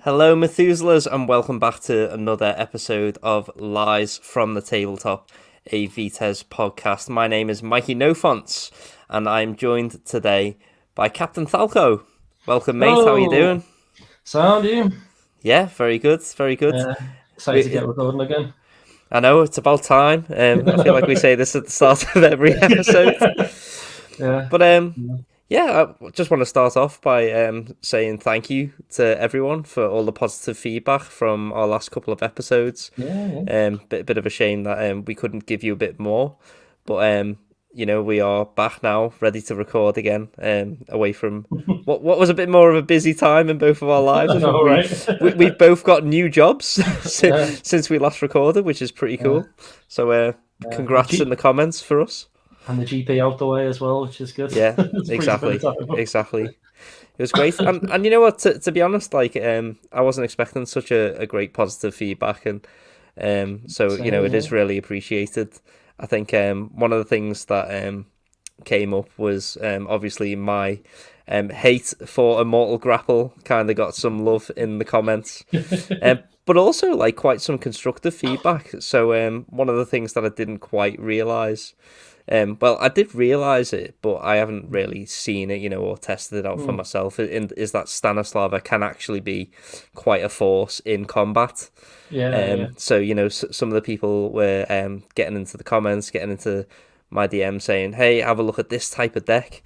Hello, Methuselahs, and welcome back to another episode of Lies from the Tabletop, a Vites podcast. My name is MikeyNoFonts, and I'm joined today by Captain Thalco. Welcome, mate. How are you doing? Sound you? Yeah, very good, very good. Excited to get recording again. I know, it's about time. I feel like we say this at the start of every episode. Yeah. But I just want to start off by saying thank you to everyone for all the positive feedback from our last couple of episodes. Bit of a shame that we couldn't give you a bit more, but we are back now, ready to record again. Away from what was a bit more of a busy time in both of our lives. I think we've both got new jobs since we last recorded, which is pretty cool. So congrats in the comments for us. And the GP out the way as well, which is good. Yeah, exactly. It was great, and you know what? To be honest, I wasn't expecting such a great positive feedback, and it is really appreciated. I think one of the things that came up was obviously my hate for Immortal Grapple kind of got some love in the comments, but also quite some constructive feedback. So one of the things that I didn't quite realise. I did realise it, but I haven't really seen it, or tested it out for myself, is that Stanislava can actually be quite a force in combat. So, some of the people were getting into the comments, getting into my DM saying, hey, have a look at this type of deck.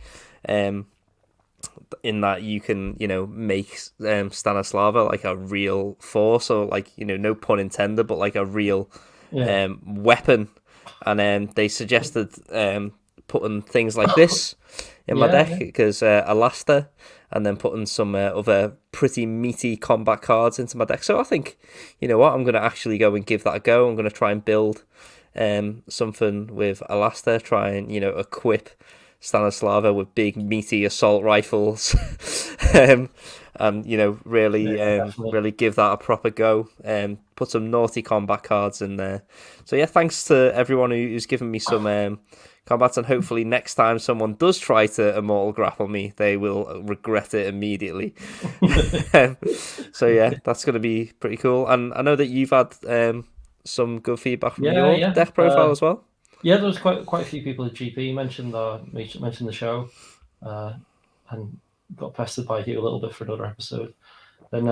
In that you can, make Stanislava like a real force, or no pun intended, but like a real weapon. And they suggested putting things like this in my deck, because Alasta, and then putting some other pretty meaty combat cards into my deck. So I think, you know what, I'm going to actually go and give that a go. I'm going to try and build something with Alasta, try and, equip Stanislava with big meaty assault rifles. And really give that a proper go. Put some naughty combat cards in there. So yeah, thanks to everyone who's given me some combats, and hopefully next time someone does try to Immortal Grapple me, they will regret it immediately. So yeah, that's going to be pretty cool. And I know that you've had some good feedback from your deck profile as well. Yeah, there was quite a few people at GP mentioned the show, and got pestered by Hugh a little bit for another episode. Then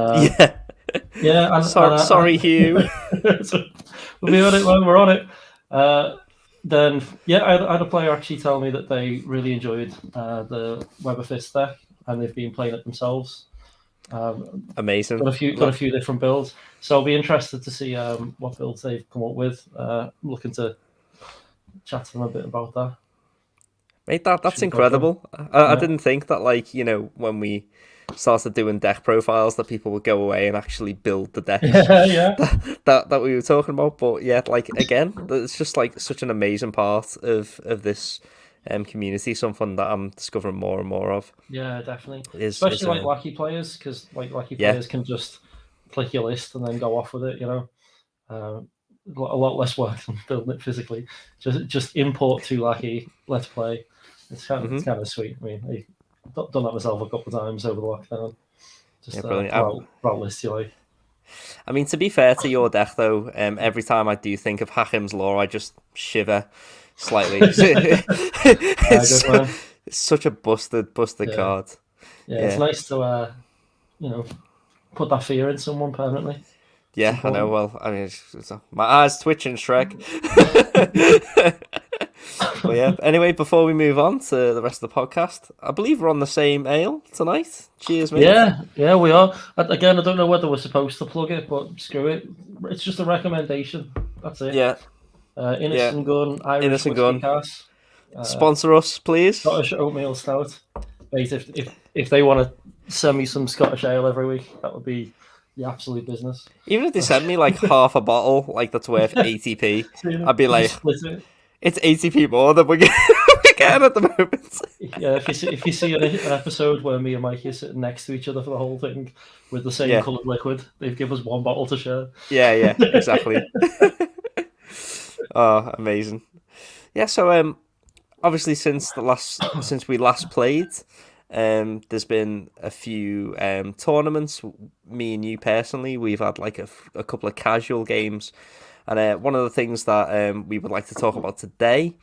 sorry, Hugh. So we'll be on it when we're on it. Then I had a player actually tell me that they really enjoyed the Web of Fist deck, and they've been playing it themselves. Amazing. Got a few different builds, so I'll be interested to see what builds they've come up with. I'm looking to chat to them a bit about that. Mate, that's incredible. I didn't think that, when we started doing deck profiles, that people would go away and actually build the decks that we were talking about. But yeah, again, it's just such an amazing part of this community, something that I'm discovering more and more of. Yeah, definitely. Especially wacky players, because wacky players can just click your list and then go off with it, a lot less work than building it physically. Just import 2 Lackey, let's play. It's kind of sweet. I mean, I've done that myself a couple of times over the lockdown. Just route lists you like. I mean, to be fair to your deck though, every time I do think of Hakim's Law, I just shiver slightly. It's such a busted card. Yeah, it's nice to put that fear in someone permanently. Yeah, I know. Well, I mean, my eyes twitching, Shrek. But yeah, anyway, before we move on to the rest of the podcast, I believe we're on the same ale tonight. Cheers, mate. Yeah, we are. Again, I don't know whether we're supposed to plug it, but screw it. It's just a recommendation. That's it. Yeah. Innocent Gun, Irish Whiskey Cask. Sponsor us, please. Scottish Oatmeal Stout. Mate, if they want to send me some Scottish ale every week, that would be the absolute business. Even if they send me half a bottle, that's worth 80p, I'd be like, it's 80p more than we're getting at the moment. Yeah, if you see an episode where me and Mikey are sitting next to each other for the whole thing with the same coloured liquid, they've given us 1 bottle to share. Yeah, exactly. Oh, amazing. Yeah, so obviously since we last played, There's been a few tournaments. Me and you personally, we've had like a couple of casual games, and one of the things that we would like to talk about today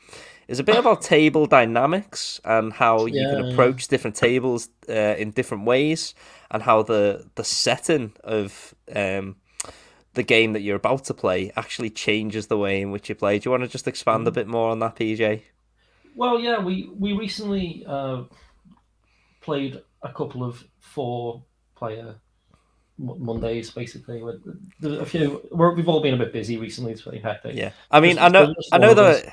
is a bit about table dynamics and how you can approach different tables in different ways, and how the setting of the game that you're about to play actually changes the way in which you play. Do you want to just expand a bit more on that, PJ? Well, yeah, we recently played a couple of 4-player Mondays, basically. A few. We've all been a bit busy recently. It's really hectic. Yeah, I mean, I know that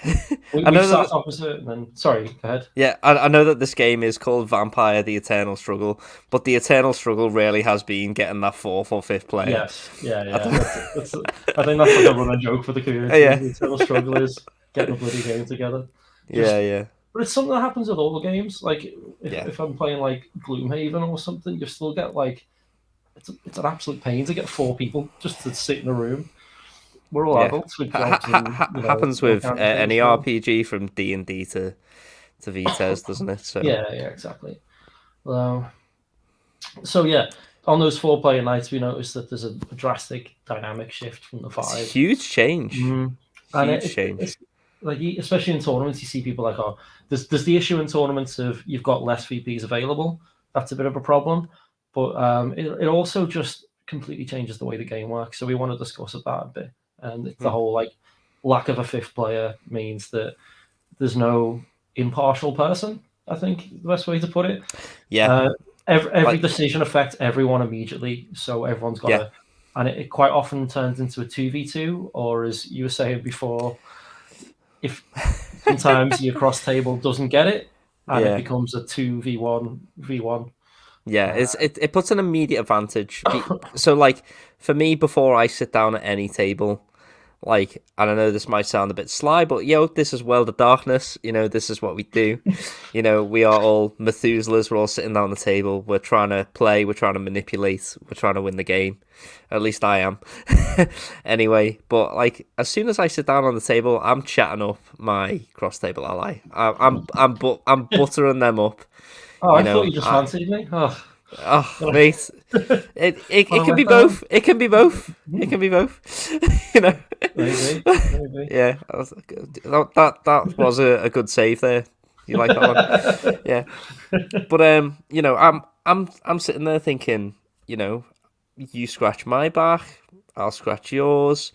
we sat opposite, and then sorry, go ahead. Yeah, I know that this game is called Vampire: The Eternal Struggle, but the eternal struggle really has been getting that 4th or 5th player. Yes, yeah. That's I think that's like a running joke for the community. Yeah. The eternal struggle is getting a bloody game together. Yeah. But it's something that happens with all the games. Like if I'm playing like Gloomhaven or something, you still get like it's an absolute pain to get 4 people just to sit in a room. We're all adults with jobs. Happens with any RPG from D&D to Vitez, doesn't it? So yeah, exactly. So yeah, on those 4-player nights, we noticed that there's a drastic dynamic shift from the 5. It's a huge change. Huge change. It's, like, especially in tournaments, you see people like, oh, there's the issue in tournaments of you've got less VPs available. That's a bit of a problem. But it also just completely changes the way the game works. So we want to discuss that a bit. And the whole like lack of a 5th player means that there's no impartial person, I think the best way to put it. Yeah. Every decision affects everyone immediately. So everyone's got to... And it quite often turns into a 2v2, or as you were saying before, if sometimes your cross table doesn't get it, and it becomes a 2v1v1. Yeah, it puts an immediate advantage. So, like, for me, before I sit down at any table, like, and I know this might sound a bit sly, but, this is World of Darkness. This is what we do. We are all Methuselahs. We're all sitting down the table. We're trying to play. We're trying to manipulate. We're trying to win the game. At least I am. Anyway, but, like, as soon as I sit down on the table, I'm chatting up my cross-table ally. I'm buttering them up. Oh, I thought you just fancied me. Oh, mate, it can be both. It can be both. It can be both. Maybe. Yeah, that was a good save there. You like that one? Yeah. But I'm sitting there thinking, you scratch my back, I'll scratch yours,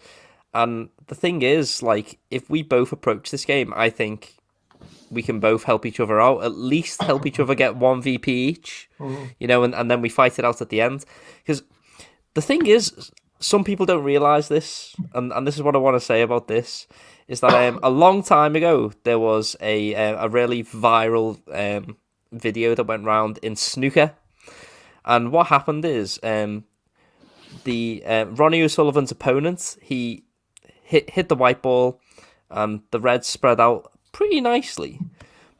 and the thing is, like, if we both approach this game, I think we can both help each other out, at least help each other get 1 VP each, and then we fight it out at the end. Because the thing is, some people don't realise this, and this is what I want to say about this, is that a long time ago, there was a really viral video that went round in snooker. And what happened is, the Ronnie OSullivan's opponent, he hit the white ball, and the red spread out pretty nicely,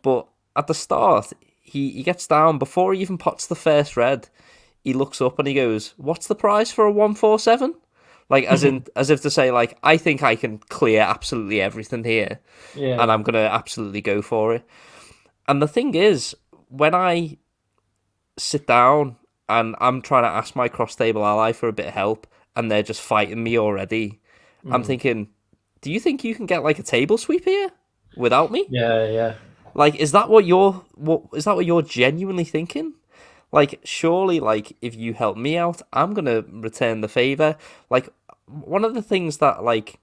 but at the start he gets down before he even pots the first red. He looks up and he goes, "What's the prize for a 147?" Like, as if to say, like, I think I can clear absolutely everything here, and I'm gonna absolutely go for it. And the thing is, when I sit down and I'm trying to ask my cross table ally for a bit of help, and they're just fighting me already, I'm thinking, do you think you can get like a table sweep here without me? Yeah. Like, is that what you're genuinely thinking? Like, surely, like, if you help me out, I'm gonna return the favor. Like, one of the things that, like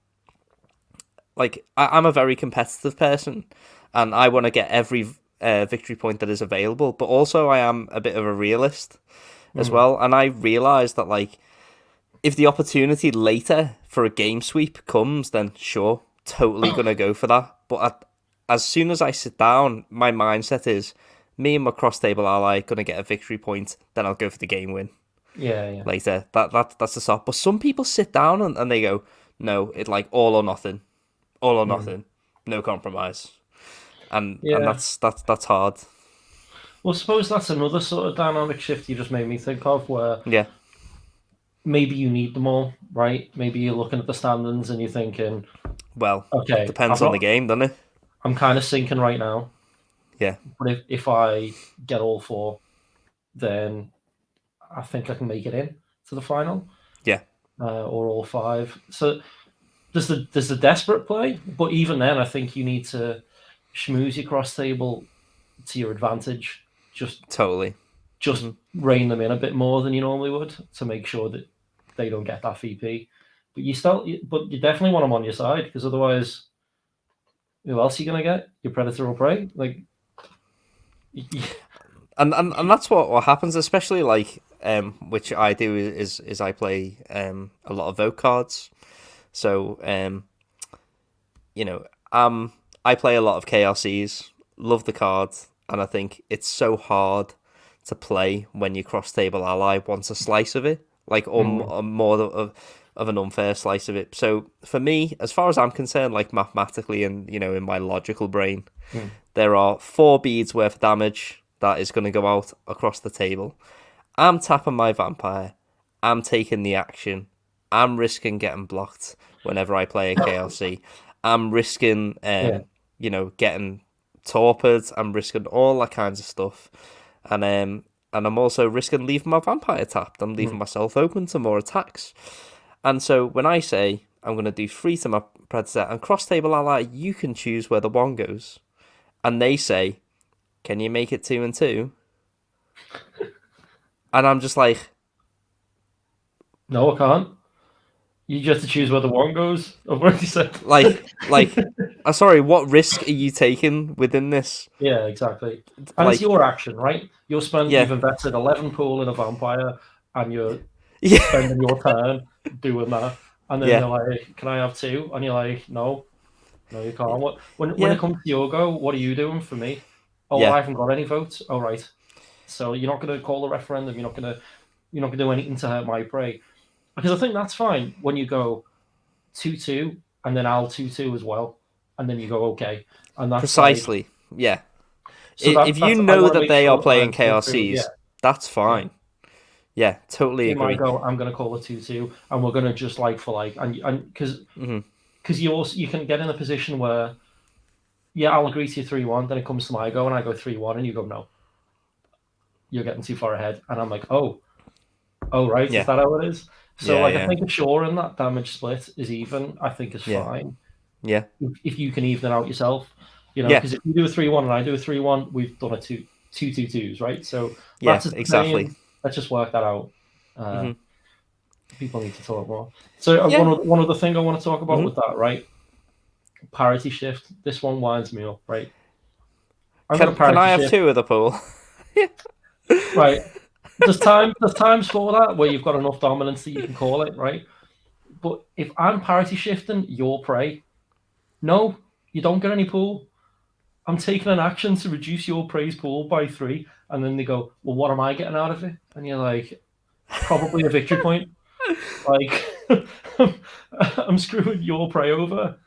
I'm a very competitive person, and I want to get every victory point that is available. But also, I am a bit of a realist as well, and I realize that, like, if the opportunity later for a game sweep comes, then sure, totally gonna go for that. But as soon as I sit down, my mindset is, me and my cross table ally gonna get a victory point, then I'll go for the game win. Yeah. Later, that's the start. But some people sit down and they go, no, it's like all or nothing, no compromise, and that's hard. Well, I suppose that's another sort of dynamic shift you just made me think of, where maybe you need them all, right? Maybe you're looking at the standings and you're thinking, well, okay, depends on the game, doesn't it? I'm kind of sinking right now. Yeah. But if I get all 4, then I think I can make it in to the final. Yeah. Or all 5. So there's the desperate play, but even then, I think you need to schmooze your cross table to your advantage. Just rein them in a bit more than you normally would to make sure that they don't get that VP. But you definitely want them on your side, because otherwise, who else are you gonna get? Your predator or prey? Like, and that's what happens, especially like which I do is I play a lot of vote cards. So I play a lot of KLCs. Love the card, and I think it's so hard to play when your cross table ally wants a slice of it, like or more of an unfair slice of it. So for me, as far as I'm concerned, like mathematically and in my logical brain, there are 4 beads worth of damage that is going to go out across the table. I'm tapping my vampire. I'm taking the action. I'm risking getting blocked whenever I play a KLC. I'm risking, getting torpid. I'm risking all that kinds of stuff, and I'm also risking leaving my vampire tapped. I'm leaving myself open to more attacks. And so when I say I'm going to do 3 to my predator and cross table ally, you can choose where the 1 goes, and they say, "Can you make it 2 and 2?" And I'm just like, "No, I can't. You just have to choose where the 1 goes." I've already said. Sorry, what risk are you taking within this? Yeah, exactly. And it's your action, right? You've invested 11 pool in a vampire, and you're spending your turn doing that. And then they're like, "Can I have 2?" And you're like, No, you can't. When it comes to your go, what are you doing for me? Oh, I haven't got any votes. Oh, right. So you're not going to call a referendum. You're not going to do anything to hurt my prey. Because I think that's fine when you go 2-2 and then I'll 2-2 as well, and then you go okay, and that's precisely yeah. So if you know that they are playing KLCs, that's fine. Yeah, totally agree. I go, I'm going to call a 2-2, and we're going to just like for like, and because you can get in a position where I'll agree to you 3-1, then it comes to my go and I go 3-1, and you go no, you're getting too far ahead, and I'm like oh right, is that how it is? So I think assuring that damage split is even, I think is fine. Yeah. If you can even it out yourself, because if you do a 3-1 and I do a 3-1, we've done a 2-2-2s, right? So that's exactly. Let's just work that out. People need to talk more. So one other thing I want to talk about with that, right? Parity shift. This one winds me up, right? Can I have 2 of the pool? Right. There's times for that where you've got enough dominance that you can call it, right? But if I'm parity shifting your prey, no, you don't get any pool. I'm taking an action to reduce your prey's pool by 3, and then they go, well, what am I getting out of it? And you're like, probably a victory point. Like, I'm screwing your prey over.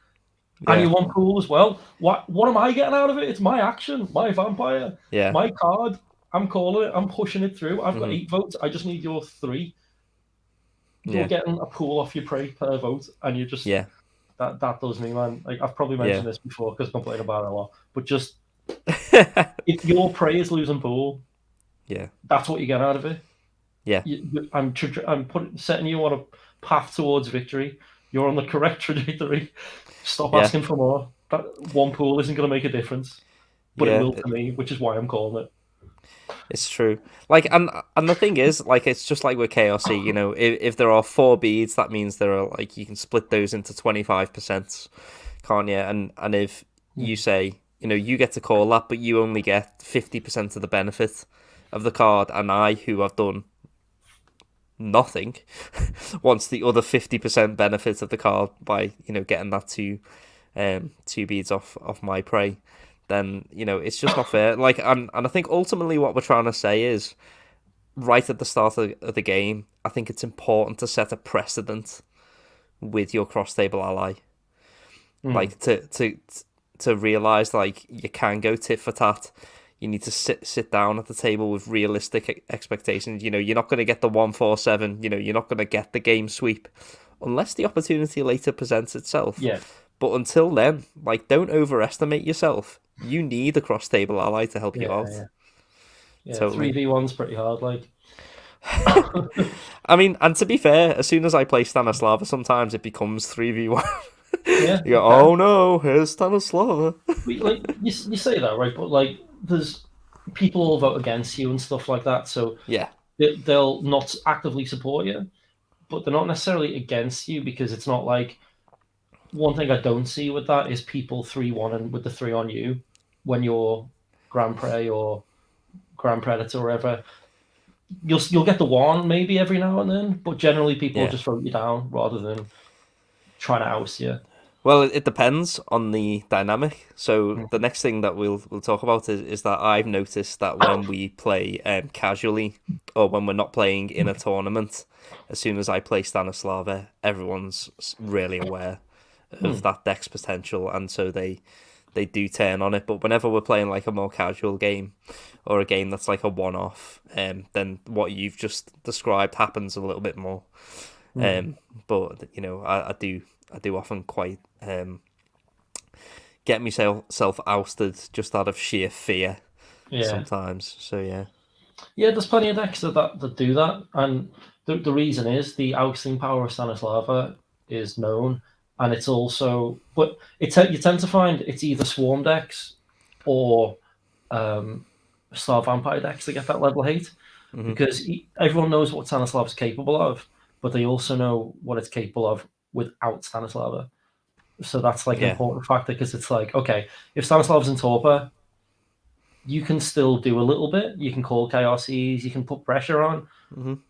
And you want pool as well. What am I getting out of it? It's my action, my vampire, my card. I'm calling it. I'm pushing it through. I've got 8 votes. I just need your 3. You're getting a pool off your prey per vote, and you just that does me, man. Like I've probably mentioned this before because I'm complaining about it a lot. But just if your prey is losing pool, that's what you get out of it. Yeah, I'm setting you on a path towards victory. You're on the correct trajectory. Stop asking for more. That 1 pool isn't going to make a difference, but it will to me, which is why I'm calling it. It's true. Like, and the thing is, like, it's just like with KLC, if there are 4 beads, that means there are, like, you can split those into 25%, can't you? And if you say, you get to call that, but you only get 50% of the benefit of the card, and I, who have done nothing, wants the other 50% benefit of the card by, getting that 2 beads off my prey, then it's just not fair. Like, and I think ultimately what we're trying to say is, right at the start of the game, I think it's important to set a precedent with your cross table ally, like to realize like you can go tit for tat. You need to sit down at the table with realistic expectations. You're not going to get the 1-4-7. You're not going to get the game sweep unless the opportunity later presents itself. Yeah. But until then, like, don't overestimate yourself. You need a cross-table ally to help you out. Yeah, totally. 3v1's pretty hard, like. I mean, and to be fair, as soon as I play Stanislava, sometimes it becomes 3v1. Yeah. You go, oh no, here's Stanislava. Like you say that, right? But like, there's people will vote against you and stuff like that. So yeah, they'll not actively support you, but they're not necessarily against you because it's not like. One thing I don't see with that is people 3-1 and with the 3 on you when you're Grand Prix or Grand Predator or whatever. You'll get the 1 maybe every now and then, but generally people will just vote you down rather than trying to oust you. Well, it depends on the dynamic. So the next thing that we'll talk about is that I've noticed that when we play casually or when we're not playing in a tournament, as soon as I play Stanislava, everyone's really aware of that deck's potential, and so they do turn on it. But whenever we're playing like a more casual game or a game that's like a one-off, then what you've just described happens a little bit more. But you know, I do often quite get myself ousted just out of sheer fear sometimes. So yeah, there's plenty of decks that do that, and the reason is the ousting power of Stanislava is known, and it's also, but you tend to find it's either swarm decks or Star Vampire decks that get that level hate, because everyone knows what Stanislava's capable of, but they also know what it's capable of without Stanislava. So that's like an important factor, because it's like, okay, if Stanislava's in torpor, you can still do a little bit. You can call KLCs, you can put pressure on,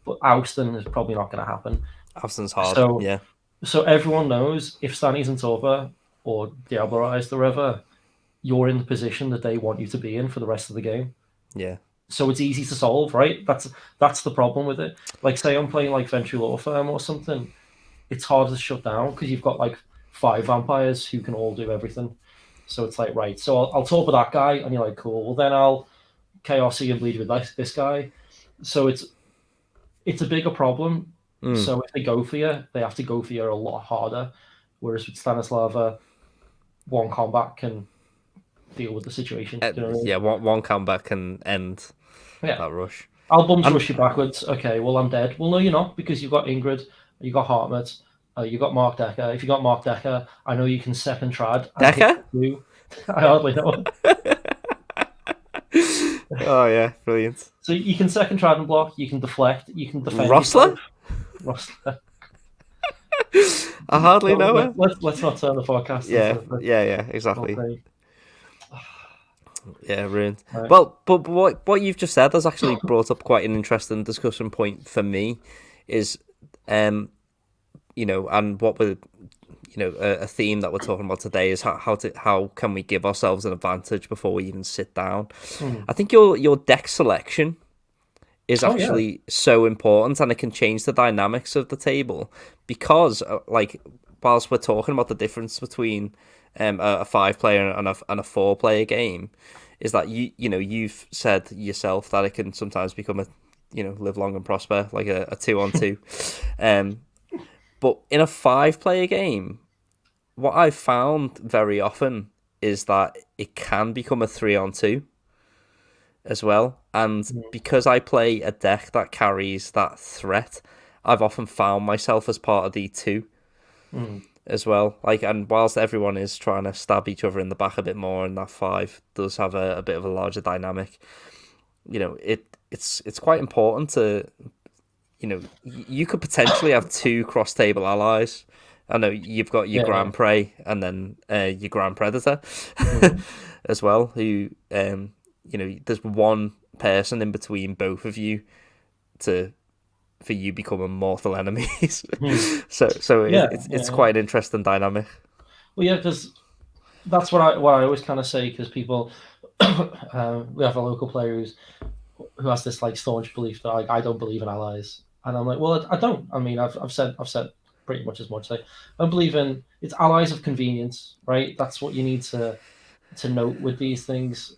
but ousting is probably not going to happen. Ousting's hard. So everyone knows if Stani's in torpor or Diablerized or whatever, you're in the position that they want you to be in for the rest of the game. Yeah. So it's easy to solve, right? That's the problem with it. Like, say I'm playing like Ventral Law Firm or something, it's hard to shut down because you've got like 5 vampires who can all do everything. So it's like, right, so I'll talk with that guy, and you're like, cool. Well, then I'll KRC and bleed with this guy. So it's a bigger problem. So if they go for you, they have to go for you a lot harder. Whereas with Stanislava, one combat can deal with the situation. You know what I mean? Yeah, one combat can end that rush. Albums rush you backwards. Okay, well, I'm dead. Well, no, you're not, because you've got Ingrid, you've got Hartmut, you've got Mark Decker. If you got Mark Decker, I know you can second trad. Decker? I hardly know him. Oh, yeah, brilliant. So you can second trad and block, you can deflect, you can defend. Rossler? I hardly know her. Let's not turn the podcast. Yeah, exactly. Yeah, ruined. Right. Well, but what you've just said has actually brought up quite an interesting discussion point for me. Is and what we're a theme that we're talking about today is how can we give ourselves an advantage before we even sit down. I think your deck selection is actually so important, and it can change the dynamics of the table, because like, whilst we're talking about the difference between a 5-player and a 4-player game, is that you've said yourself that it can sometimes become a live long and prosper, like a 2-on-2. But in a 5-player game, what I've found very often is that it can become a 3-on-2 as well. And because I play a deck that carries that threat, I've often found myself as part of the 2 as well. Like, and whilst everyone is trying to stab each other in the back a bit more, and that 5 does have a bit of a larger dynamic, it's quite important to, you could potentially have 2 cross-table allies. I know you've got your Grand Prey and then your Grand Predator as well, who, there's one person in between both of you for you becoming mortal enemies. So it's quite an interesting dynamic. Well, yeah, because that's what I always kind of say, because people, we have a local player who has this like staunch belief that I don't believe in allies, and I'm like, well, I don't. I mean, I've said pretty much as much. I don't believe in, it's allies of convenience, right? That's what you need to note with these things.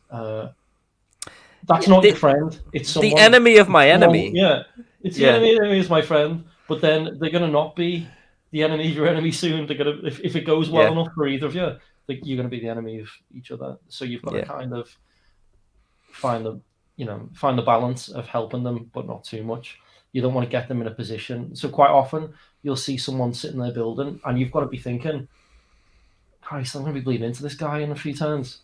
That's not your friend. It's someone, the enemy of my enemy. It's the enemy is my friend. But then they're gonna not be the enemy of your enemy soon. They're gonna, if it goes well enough for either of you, you're gonna be the enemy of each other. So you've got to kind of find the find the balance of helping them, but not too much. You don't want to get them in a position. So quite often you'll see someone sitting there building, and you've got to be thinking, Christ, I'm going to be bleeding into this guy in a few turns.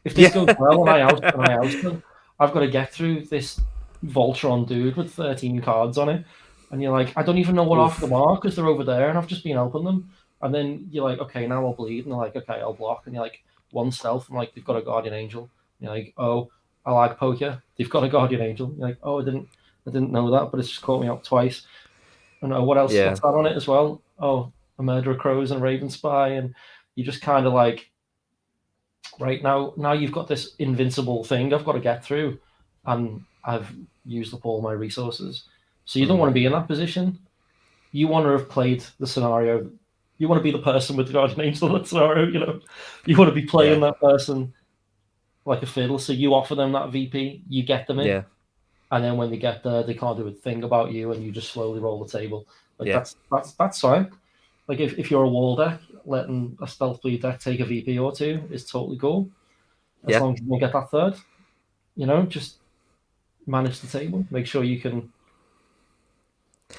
If this goes well and I oust them, I've got to get through this Voltron dude with 13 cards on it. And you're like, I don't even know what off them are because they're over there and I've just been helping them. And then you're like, okay, now I'll bleed. And they're like, okay, I'll block. And you're like, one stealth. And like, they've got a Guardian Angel. And you're like, oh, I like poker. They've got a Guardian Angel. You're like, oh, I didn't know that, but it's just caught me out twice. And what else? What's that on it as well? Oh, a Murder of Crows and Raven Spy. And you just kind of like, right now you've got this invincible thing I've got to get through, and I've used up all my resources. So you don't want to be in that position. You want to have played the scenario. You want to be the person with the Guardian Angel in that scenario. You want to be playing that person like a fiddle. So you offer them that VP, you get them in, and then when they get there, they can't do a thing about you, and you just slowly roll the table. Like that's fine. Like if you're a wall deck, letting a stealth bleed deck take a VP or two is totally cool. As long as you don't get that third, just manage the table. Make sure you can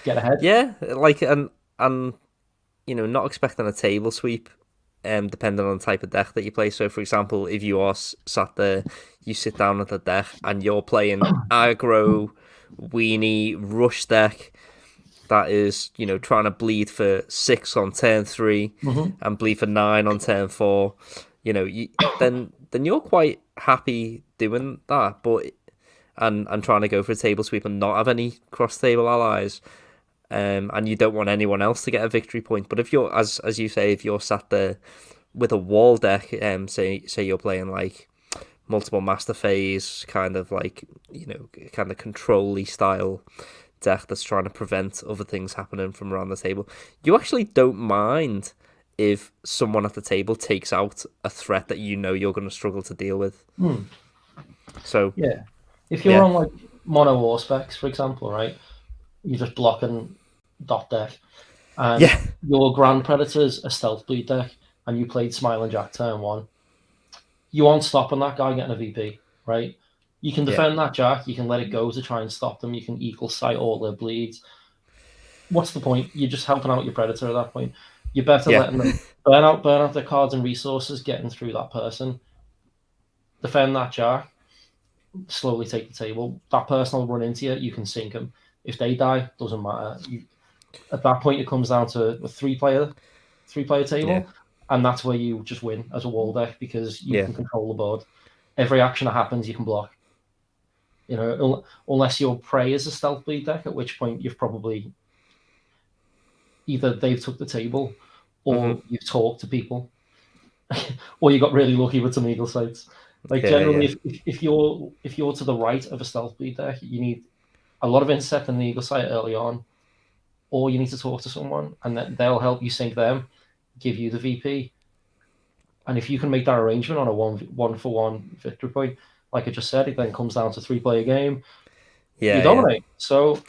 get ahead. Yeah, like and not expecting a table sweep, depending on the type of deck that you play. So, for example, if you are sat there, you sit down at the deck and you're playing aggro, weenie, rush deck. That is, trying to bleed for 6 on turn 3 and bleed for 9 on turn 4. Then you're quite happy doing that, but and trying to go for a table sweep and not have any cross table allies, and you don't want anyone else to get a victory point. But if you're, as you say, if you're sat there with a wall deck, say you're playing like multiple master phase, kind of like kind of control-y style deck that's trying to prevent other things happening from around the table, you actually don't mind if someone at the table takes out a threat that you're going to struggle to deal with. So if you're on like mono war specs, for example, right, you're just blocking dot deck, and your Grand Predator's a stealth bleed deck, and you played Smiling Jack turn 1, you aren't stopping that guy getting a VP, right? You can defend that Jack, you can let it go to try and stop them, you can equal sight all their bleeds. What's the point? You're just helping out your Predator at that point. You're better letting them burn out their cards and resources, getting through that person. Defend that Jack, slowly take the table. That person will run into you, you can sink them. If they die, doesn't matter. At that point, it comes down to a three-player table, and that's where you just win as a wall deck because you can control the board. Every action that happens, you can block. Unless your prey is a stealth bleed deck, at which point you've probably either they've took the table, or you've talked to people, or you got really lucky with some eagle sights. Like generally, if you're to the right of a stealth bleed deck, you need a lot of intercept and the eagle sight early on, or you need to talk to someone, and then they'll help you sink them, give you the VP. And if you can make that arrangement on a one-for-one victory point, like I just said, it then comes down to 3-player game. You dominate. So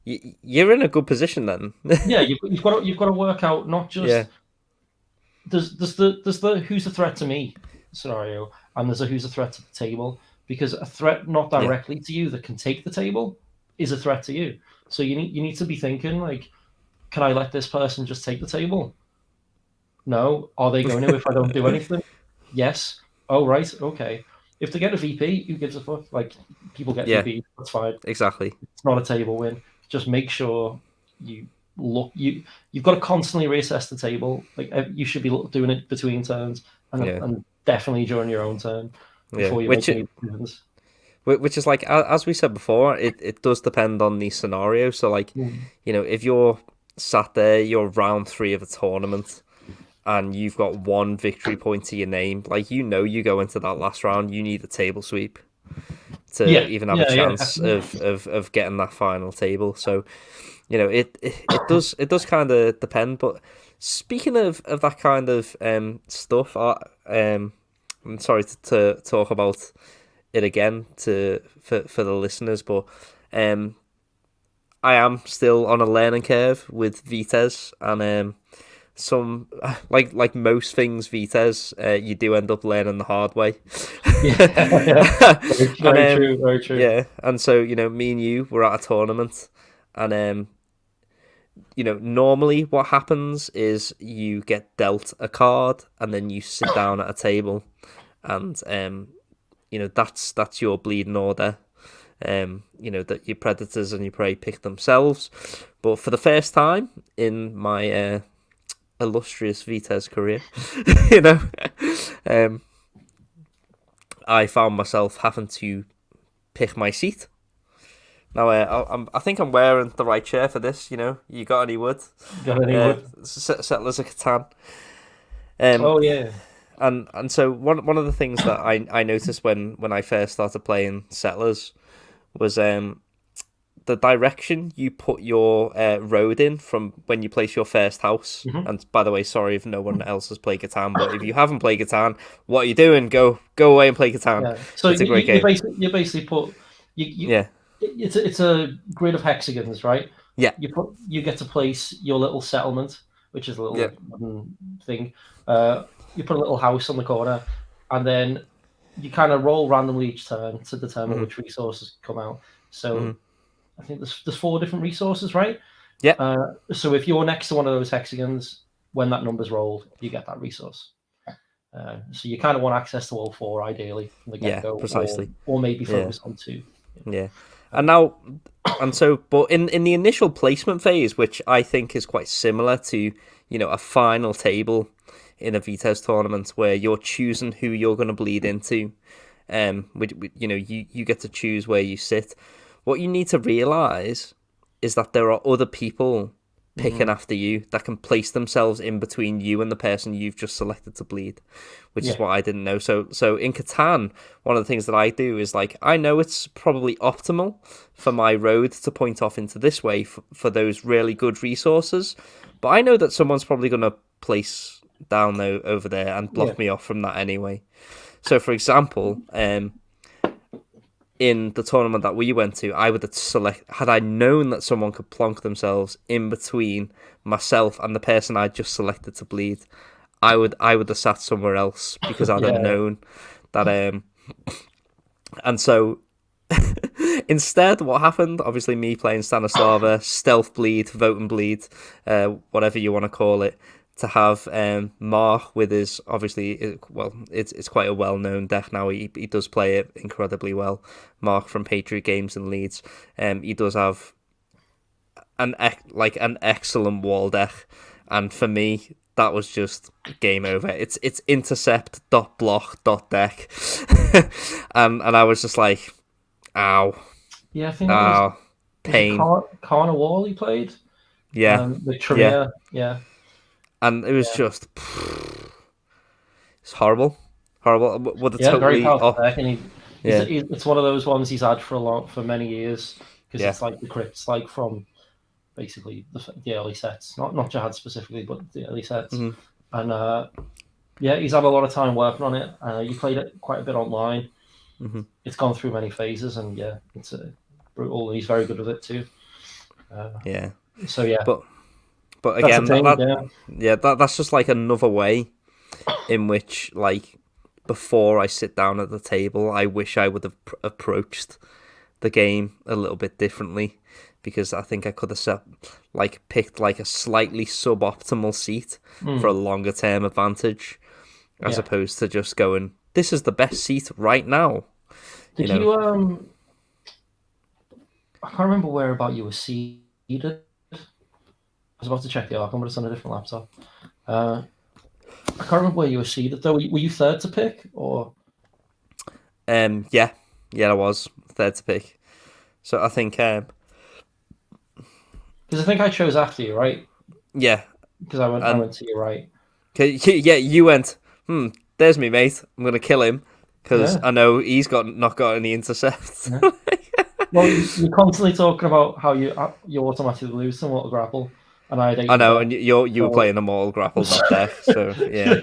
you're in a good position then. you've got to work out not just there's the who's the threat to me scenario, and there's a who's a threat to the table, because a threat not directly to you that can take the table is a threat to you. So you need to be thinking like, can I let this person just take the table? No. Are they going to if I don't do anything? Yes. Oh, right. Okay. If they get a VP, who gives a fuck? Like, people get VP, that's fine. Exactly. It's not a table win. Just make sure you've got to constantly reassess the table. Like, you should be doing it between turns and definitely during your own turn before you make any decisions. Which is like, as we said before, it does depend on the scenario. So like, if you're sat there, you're round 3 of a tournament, and you've got 1 victory point to your name, like, you go into that last round, you need a table sweep to even have a chance of getting that final table. So, it does kind of depend. But speaking of that kind of stuff, I'm sorry to talk about it again for the listeners, but I am still on a learning curve with Vitesse, and some like most things Vites, you do end up learning the hard way. Yeah. Very true. Yeah, and so me and you were at a tournament, and normally what happens is you get dealt a card, and then you sit down at a table, and that's your bleeding order. That your predators and your prey pick themselves. But for the first time in my illustrious Vites career, I found myself having to pick my seat. Now, I think I'm wearing the right chair for this. You got any wood? Settlers of Catan. Oh yeah. And so one of the things that I noticed when I first started playing Settlers was the direction you put your road in from when you place your first house. Mm-hmm. And by the way, sorry if no one else has played Catan, but if you haven't played Catan, what are you doing? Go away and play Catan. Yeah. So it's a great game. You basically put yeah. It's a grid of hexagons, right? Yeah. You get to place your little settlement, which is a little wooden thing. You put a little house on the corner, and then you kind of roll randomly each turn to determine which resources come out. So I think there's 4 different resources, right? Yeah. So if you're next to one of those hexagons, when that number's rolled, you get that resource. So you kind of want access to all 4, ideally, from the get-go. Precisely. Or maybe focus on 2. Yeah. But in the initial placement phase, which I think is quite similar to, a final table in a Vites tournament where you're choosing who you're going to bleed into, you get to choose where you sit. What you need to realise is that there are other people picking after you that can place themselves in between you and the person you've just selected to bleed, which is what I didn't know. So in Catan, one of the things that I do is I know it's probably optimal for my road to point off into this way for those really good resources, but I know that someone's probably going to place down over there and block me off from that anyway. So for example, in the tournament that we went to, I would have had I known that someone could plonk themselves in between myself and the person I just selected to bleed, I would have sat somewhere else because I'd have known that. And so instead, what happened? Obviously, me playing Stanislava, stealth bleed, vote and bleed, whatever you want to call it. To have Mark with his, obviously, it's quite a well-known deck now. He does play it incredibly well. Mark from Patriot Games in Leeds. He does have an excellent wall deck, and for me, that was just game over. It's intercept block deck, and I was just like, ow. Yeah, I think that was pain. Corner Wall he played. Yeah, with Tremere. Yeah. And it was just, it's horrible. With a totally very powerful deck, and it's one of those ones he's had for many years because it's like the crypts, like from basically the early sets, not Jihad specifically, but the early sets, and he's had a lot of time working on it. You played it quite a bit online. It's gone through many phases, and it's brutal. He's very good with it too. But again, that's just like another way in which, like, before I sit down at the table, I wish I would have approached the game a little bit differently, because I think I could have picked like a slightly suboptimal seat for a longer term advantage, as opposed to just going, this is the best seat right now. Did you I can't remember where about you were seated. I was about to check the arc, but it's on a different laptop. I can't remember where you were seated though. Were you third to pick, or? Yeah, I was third to pick. So I think because I think I chose after you, right? Yeah, because I went to your right. Yeah, you went. There's me, mate. I'm gonna kill him because I know he's not got any intercepts. Yeah. Well, you're constantly talking about how you automatically lose to Mortal Grapple. And I know, and you were playing a Mortal Grapple that deck, so yeah.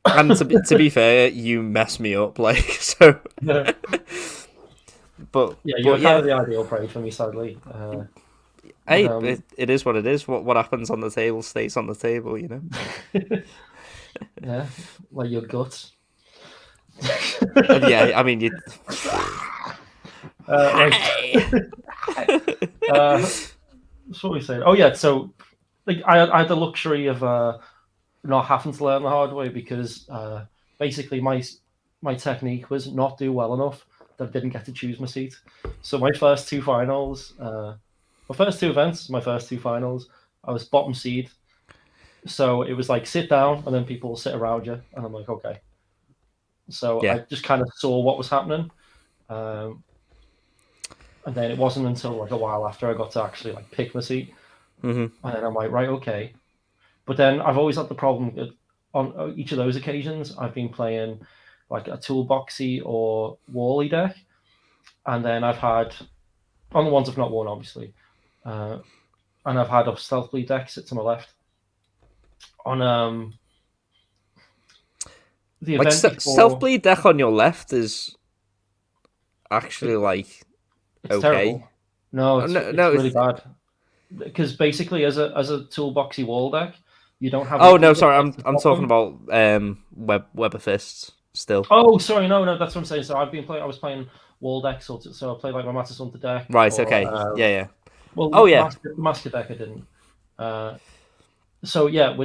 And to be fair, you messed me up, like, so. But you're kind of the ideal prey for me, sadly. Hey, it is what it is. What happens on the table stays on the table, you know. Yeah, like your guts. Yeah, I mean, you. What we saying? Oh yeah, so like I had the luxury of not having to learn the hard way because basically my technique was not do well enough that I didn't get to choose my seat. So my first two finals, my first two events, my first two finals, I was bottom seed. So it was like sit down and then people will sit around you, and I'm like, okay. So I just kind of saw what was happening. And then it wasn't until like a while after I got to actually like pick my seat. And then I'm like, right, okay. But then I've always had the problem that on each of those occasions, I've been playing like a toolboxy or wally deck. And then I've had, on the ones I've not won, obviously, and I've had a stealth bleed deck sit to my left. On the like event before, stealth bleed deck on your left is actually like it's okay. Terrible. No, it's really bad. Because basically, as a toolboxy wall deck, you don't have. Oh no, sorry, I'm talking about Web of Fists still. Oh, sorry, no, that's what I'm saying. So I was playing wall decks, so I played like my Master Hunter deck. Right. Okay. Yeah. Well, Master deck I didn't. So yeah,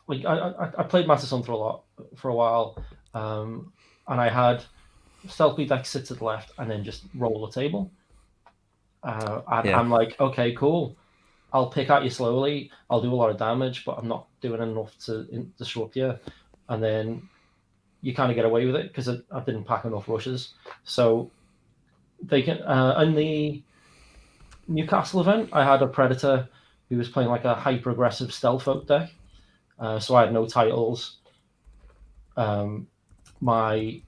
like I played Master Hunter a lot for a while, and I had stealthy deck sit to the left and then just roll the table. I'm like, okay, cool. I'll pick at you slowly. I'll do a lot of damage, but I'm not doing enough to disrupt you. And then you kind of get away with it because I didn't pack enough rushes. So they can in the Newcastle event, I had a Predator who was playing like a hyper aggressive stealth folk deck. So I had no titles. My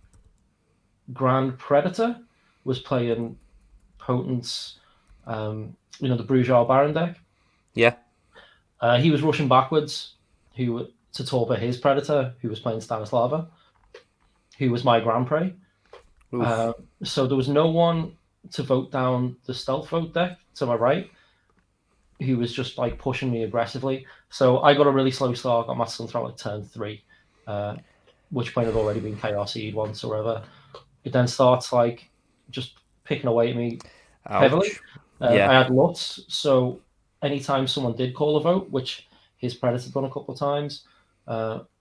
Grand Predator was playing Potence, the Bruges Baron deck. Yeah. He was rushing backwards to torpor his Predator, who was playing Stanislava, who was my Grand Prey. So there was no one to vote down the stealth vote deck to my right, who was just like pushing me aggressively. So I got a really slow start, got Master Hunter like turn 3, which point had already been KLC'd once or whatever. It then starts like just picking away at me heavily. I had lots, so anytime someone did call a vote, which his Predator done a couple of times,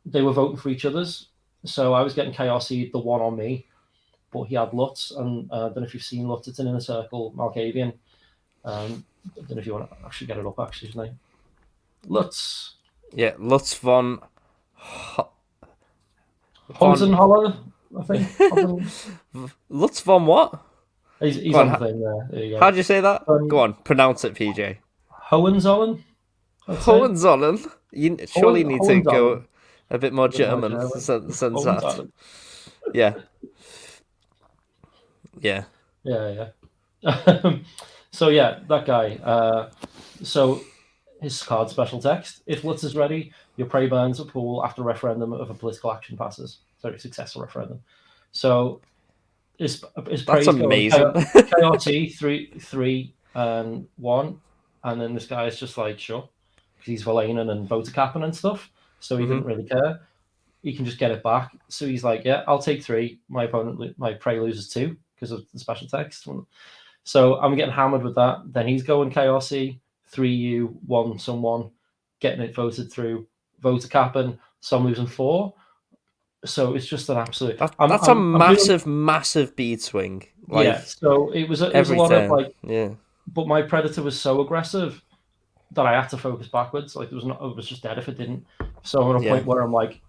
they were voting for each other's. So I was getting KRC'd the one on me, but he had Lutz, and I don't know if you've seen Lutz. It's an inner circle Malkavian. I don't know if you want to actually get it up, actually, his name. Lutz. Yeah, Lutz von Hohenzollern, I think. Lutz von what? He's on the thing there. There you go. How do you say that? Go on, pronounce it, PJ. Hohenzollern. Hohenzollern? You surely need to go a bit more German since that. Yeah. Yeah. So yeah, that guy. So his card special text: if Lutz is ready, your prey burns a pool after referendum of a political action passes. Sorry, successful referendum. So his that's amazing. KRT 3 and 1, and then this guy is just like sure, because he's Valainen and voter capping and stuff. So he didn't really care. He can just get it back. So he's like, yeah, I'll take 3. My opponent, my prey loses 2 because of the special text. So I'm getting hammered with that. Then he's going KRC 3U 1 someone, getting it voted through, voter capping. So I'm losing 4. So it's just an absolute. That's a massive bead swing. Like, yeah. So it was a lot of like. Yeah. But my Predator was so aggressive that I had to focus backwards. Like it was just dead if it didn't. So I'm at a point where I'm like,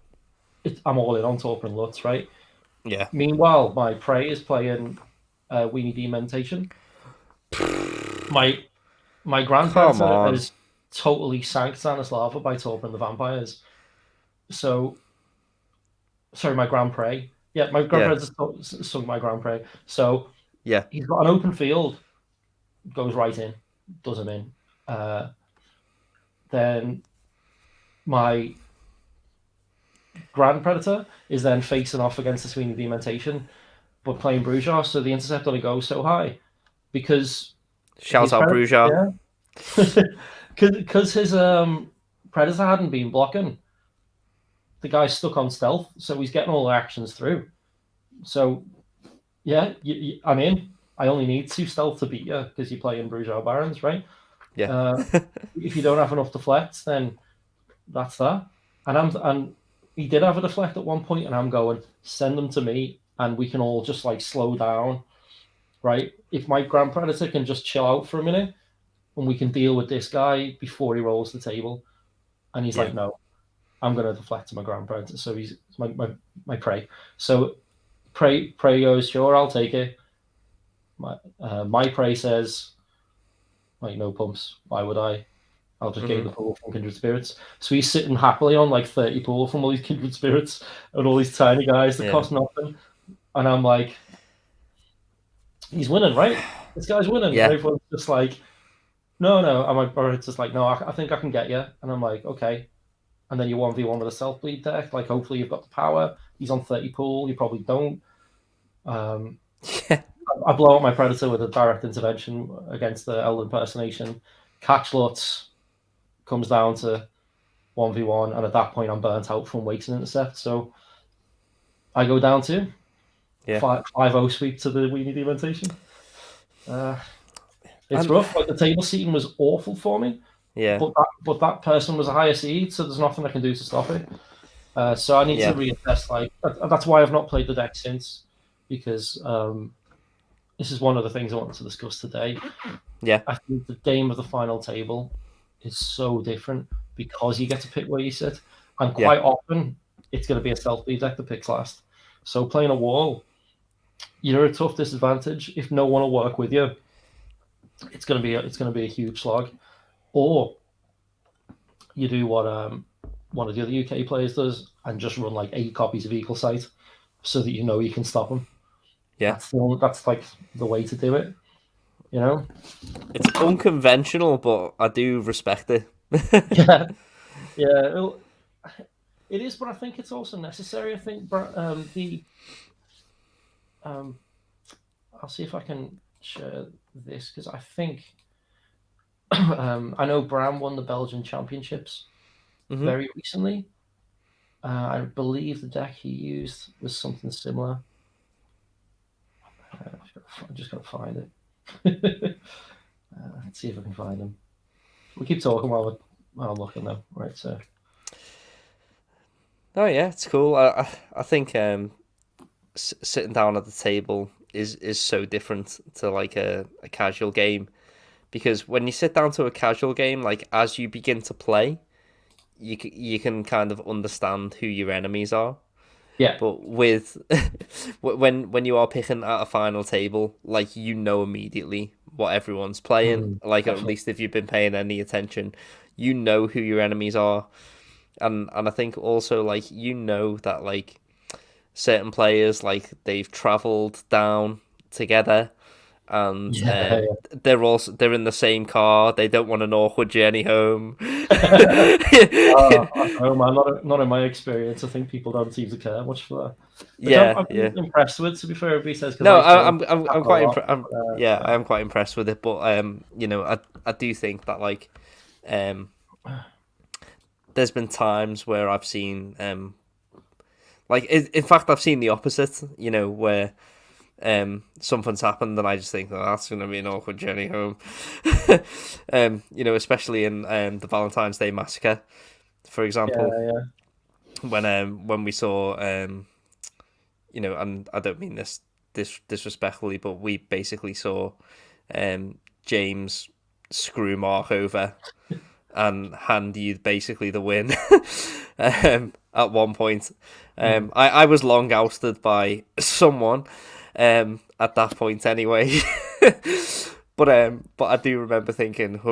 I'm all in on Torpor and Lutz, right? Yeah. Meanwhile, my prey is playing Weenie Dementation. My Grand Predator is totally sank Stanislava by Torpor and the Vampires. So, sorry, my Grand Prey. Yeah, my Grand Predator sunk my Grand Prey. So, yeah, he's got an open field, goes right in, does him in. Then my Grand Predator is then facing off against the Sweeney Dementation, but playing Bruges, so the intercept only goes so high because Shout out Bruja. Yeah. Because his predator hadn't been blocking, the guy's stuck on stealth, so he's getting all the actions through. So, yeah, I'm in. I only need 2 stealth to beat you because you're playing Bruja Barons, right? Yeah. If you don't have enough deflects, then that's that. And he did have a deflect at one point, and I'm going, send them to me, and we can all just like slow down, right? If my Grand Predator can just chill out for a minute, and we can deal with this guy before he rolls the table. And he's like, no, I'm going to deflect to my Grand Predator. So he's my prey. So prey goes, sure, I'll take it. My prey says, like, no pumps. Why would I? I'll just gain the pool from Kindred Spirits. So he's sitting happily on like 30 pool from all these Kindred Spirits and all these tiny guys that cost nothing. And I'm like, he's winning, right? This guy's winning. Yeah. And everyone's just like, no. And it's just like, no, I think I can get you. And I'm like, okay. And then you 1v1 with a self-bleed deck. Like, hopefully you've got the power. He's on 30 pool. You probably don't. I blow up my Predator with a direct intervention against the Elder Impersonation. Catch Lutz comes down to 1v1. And at that point, I'm burnt out from Wakes and Intercept. So I go down to 5-0 sweep to the Weenie Dementation. It's rough. Like, the table seating was awful for me. Yeah. But that person was a higher seed, so there's nothing I can do to stop it. So I need to reassess. Like, that's why I've not played the deck since, because this is one of the things I wanted to discuss today. Yeah. I think the game of the final table is so different because you get to pick where you sit, and quite often it's going to be a self-lead deck that picks last. So playing a wall, you're at a tough disadvantage. If no one will work with you, it's going to be a huge slog. Or you do what one of the other UK players does and just run like 8 copies of Eagle Sight so that you know you can stop them. Yeah, that's like the way to do it. You know, it's unconventional, but I do respect it. yeah, it is, but I think it's also necessary. I think I'll see if I can share this because I think. I know Bram won the Belgian Championships very recently. I believe the deck he used was something similar. I just got to find it. Let's see if I can find him. We keep talking while I'm looking though. Right, so. Oh yeah, it's cool. I think sitting down at the table is so different to like a casual game. Because when you sit down to a casual game, like as you begin to play, you can kind of understand who your enemies are. Yeah. But with when you are picking at a final table, like you know immediately what everyone's playing. Like definitely. At least if you've been paying any attention, you know who your enemies are, and I think also like you know that like certain players like they've travelled down together. And they're in the same car. They don't want an awkward journey home. Oh man, not in my experience. I think people don't seem to care much for that. I'm impressed with. To be fair, everybody says. No, I'm quite impressed. I am quite impressed with it. But you know, I do think that like, there's been times where I've seen like in fact I've seen the opposite. You know where. Something's happened and I just think that's going to be an awkward journey home. You know, especially in the Valentine's Day Massacre, for example. When we saw you know, and I don't mean this disrespectfully, but we basically saw James screw Mark over and hand you basically the win at one point. I was long ousted by someone at that point anyway. but I do remember thinking, that's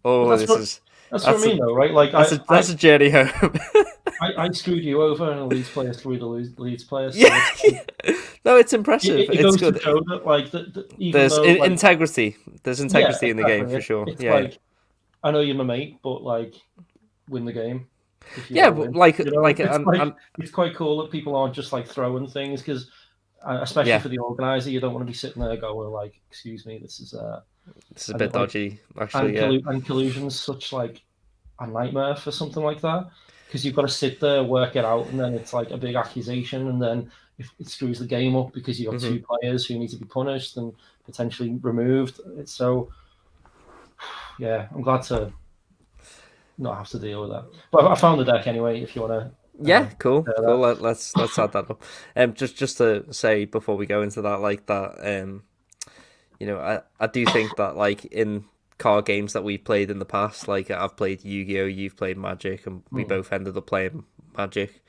what I mean though, right? Like that's a journey home. I screwed you over and a Leeds player screwed the Leeds player. So no, it's impressive. It it's goes good. To show that, like, there's integrity. There's integrity in the game for sure. It's like, I know you're my mate, but like, win the game. But win. like, you know, like, it's quite cool that people aren't just like throwing things because, especially for the organizer, you don't want to be sitting there going like, "Excuse me, this is This is a bit dodgy, actually. And collusion's such like a nightmare for something like that, because you've got to sit there, work it out, and then it's like a big accusation, and then if it screws the game up because you've got two players who need to be punished and potentially removed. It's so, yeah, I'm glad to not have to deal with that. But I found the deck anyway, if you want to. Yeah, cool. Let's add that up. Just to say before we go into that, like that, I do think that like in card games that we've played in the past, like I've played Yu-Gi-Oh, you've played Magic, and we both ended up playing Magic.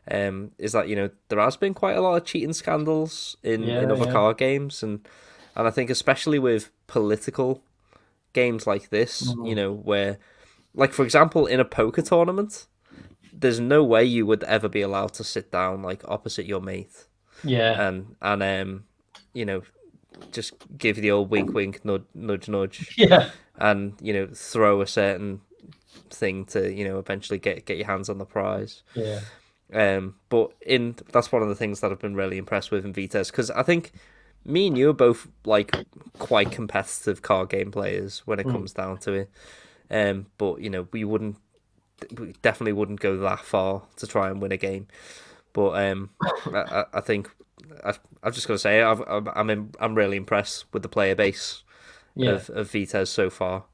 Is that there has been quite a lot of cheating scandals in other card games, and I think especially with political games like this, where, like for example, in a poker tournament, there's no way you would ever be allowed to sit down like opposite your mate. Yeah. And just give the old wink wink, nudge nudge. Yeah. And throw a certain thing to eventually get your hands on the prize. Yeah. But that's one of the things that I've been really impressed with in Vitesse, because I think me and you are both like quite competitive card game players when it comes down to it. But we definitely wouldn't go that far to try and win a game. But I think I've just got to say I'm really impressed with the player base of Vitesse so far,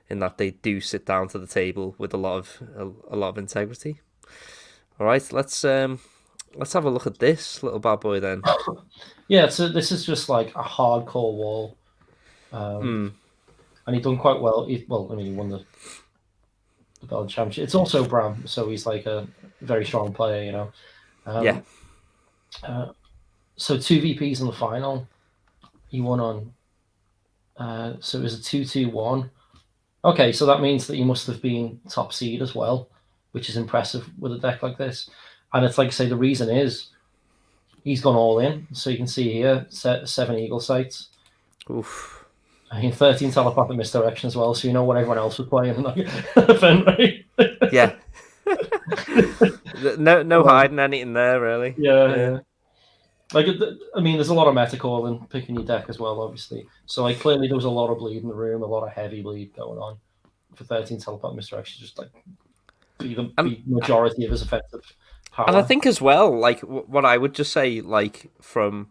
in that they do sit down to the table with a lot of integrity. All right, let's have a look at this little bad boy then. Yeah, so this is just like a hardcore wall, and he done quite well. He won the Belgian Championship. It's also Brams, so he's like a very strong player, so 2 VPs in the final. He won on. So it was a 2-2-1. Okay, so that means that he must have been top seed as well, which is impressive with a deck like this. And it's like I say, the reason is he's gone all in. So you can see here, 7 Eagle Sights. Oof. 13 telepathic misdirection as well, so you know what everyone else was playing in that event, right? Yeah. no hiding anything there, really. Yeah. Like, I mean, there's a lot of meta calling, picking your deck as well, obviously. So, like, clearly there was a lot of bleed in the room, a lot of heavy bleed going on for 13 telepathic misdirection, just like the majority of his effective power. And I think as well, like, what I would just say, like, from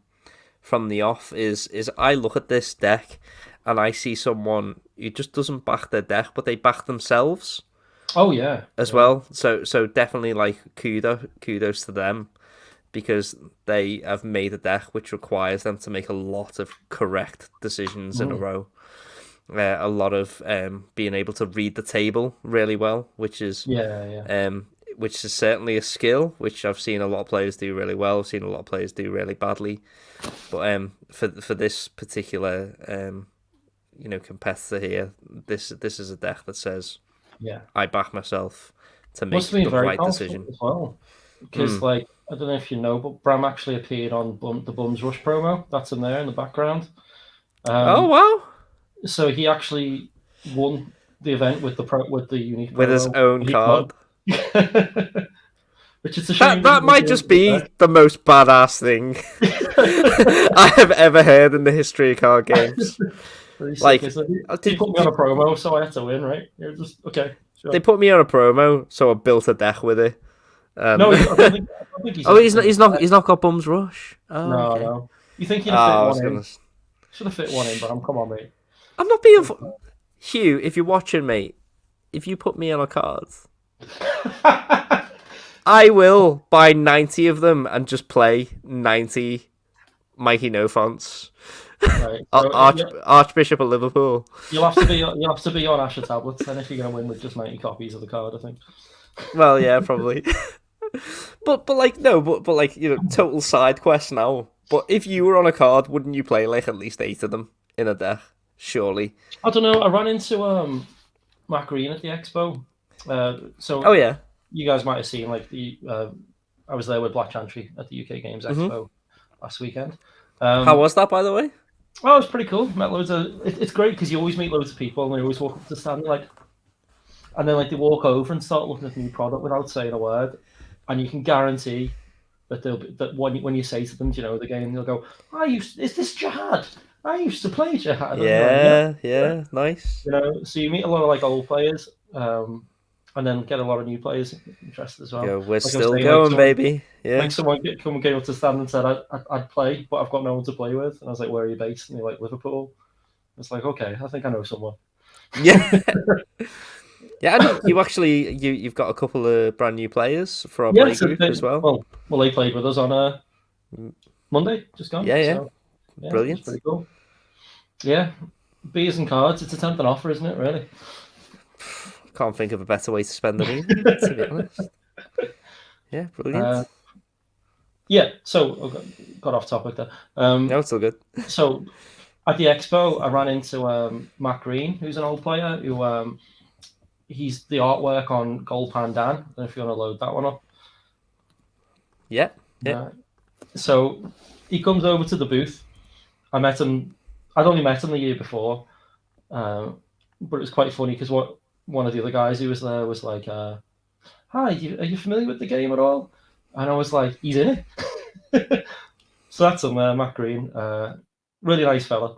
the off is I look at this deck and I see someone who just doesn't back their deck, but they back themselves. Oh yeah, as well. So definitely like kudos to them, because they have made a deck which requires them to make a lot of correct decisions in a row. A lot of being able to read the table really well, which is which is certainly a skill which I've seen a lot of players do really well. I've seen a lot of players do really badly, but for this particular competitor here, this is a deck that says, I back myself to make the right decision as well. Because like, I don't know if you know, but Bram actually appeared on the Bums Rush promo. That's in there in the background. Oh wow! So he actually won the event with the unique with his own card. Which is a shame. That might just be the most badass thing I have ever heard in the history of card games. Like, they put me on a promo, so I had to win, right? You're just okay. Sure. They put me on a promo, so I built a deck with it. No, I don't think he's not got Bums Rush. Oh, no. You think you'd have fit one in? Should have fit one in, but come on, mate. I'm not being Hugh. If you're watching, mate, if you put me on a card, I will buy 90 of them and just play 90 MikeyNoFonts. Right. So, Archbishop of Liverpool. You'll have to be on Asher tablets, and if you're going to win with just 90 copies of the card, I think. Well, yeah, probably. but total side quest now. But if you were on a card, wouldn't you play like at least 8 of them in a deck? Surely. I don't know. I ran into Matt Green at the expo. Oh yeah. You guys might have seen I was there with Black Chantry at the UK Games Expo last weekend. How was that, by the way? Oh, it was pretty cool. Met loads of. It's great because you always meet loads of people, and they always walk up to the stand and then they walk over and start looking at the new product without saying a word, and you can guarantee that when you say to them, "Do you know the game?" They'll go, "Oh, is this Jihad?" I used to play Jihad. Yeah, nice. So you meet a lot of like old players, and then get a lot of new players interested as well. We're like still going, baby. Yeah. Like someone came up to stand and said, I'd play, but I've got no one to play with. And I was like, where are you based? And you're like, Liverpool. It's like, okay, I think I know someone. Yeah. Yeah, and you've got a couple of brand new players for our play group as well. Well, they played with us on Monday, just gone. Yeah. So, Brilliant. It's pretty cool. Yeah, beers and cards. It's a tempting offer, isn't it? Really. Can't think of a better way to spend an evening, to be honest. Yeah, brilliant. So got off topic there. No, it's all good. So at the expo, I ran into Matt Green, who's an old player who he's the artwork on Gold Pan Dan. I don't know if you want to load that one up. Yeah. So he comes over to the booth. I met him. I'd only met him the year before, but it was quite funny because one of the other guys who was there was like, "Hi, are you familiar with the game at all?" And I was like, "He's in it." So that's him, Matt Green. Really nice fella.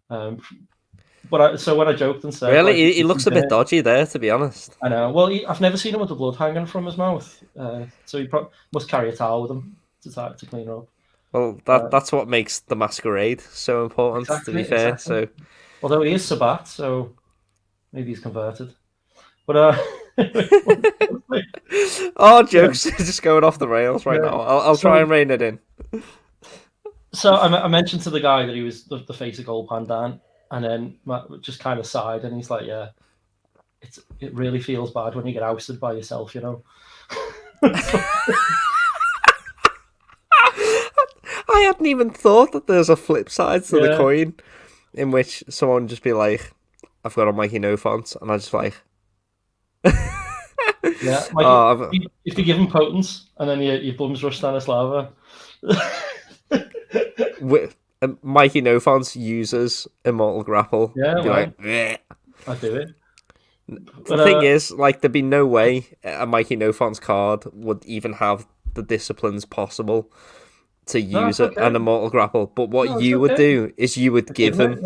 So when I joked and said, really, he looks a bit dodgy there, to be honest. I know. Well, I've never seen him with the blood hanging from his mouth, so he must carry a towel with him to clean up. Well, that's what makes the masquerade so important. Exactly, to be fair, exactly. So although he is Sabat, so maybe he's converted. But jokes just going off the rails right now. I'll try and rein it in. So I mentioned to the guy that he was the face of Gold Pandan, and then Matt just kind of sighed, and he's like, "Yeah, it really feels bad when you get ousted by yourself, you know." I hadn't even thought that there's a flip side to the coin, in which someone would just be like, "I've got a MikeyNoFonts," and I just like, yeah, if you give him potence, and then you bums rush Stanislava. MikeyNoFonts uses Immortal Grapple. Yeah, like, I do it. The thing is, like, there'd be no way a MikeyNoFonts card would even have the disciplines possible to use an Immortal Grapple. But what you would do is you would give him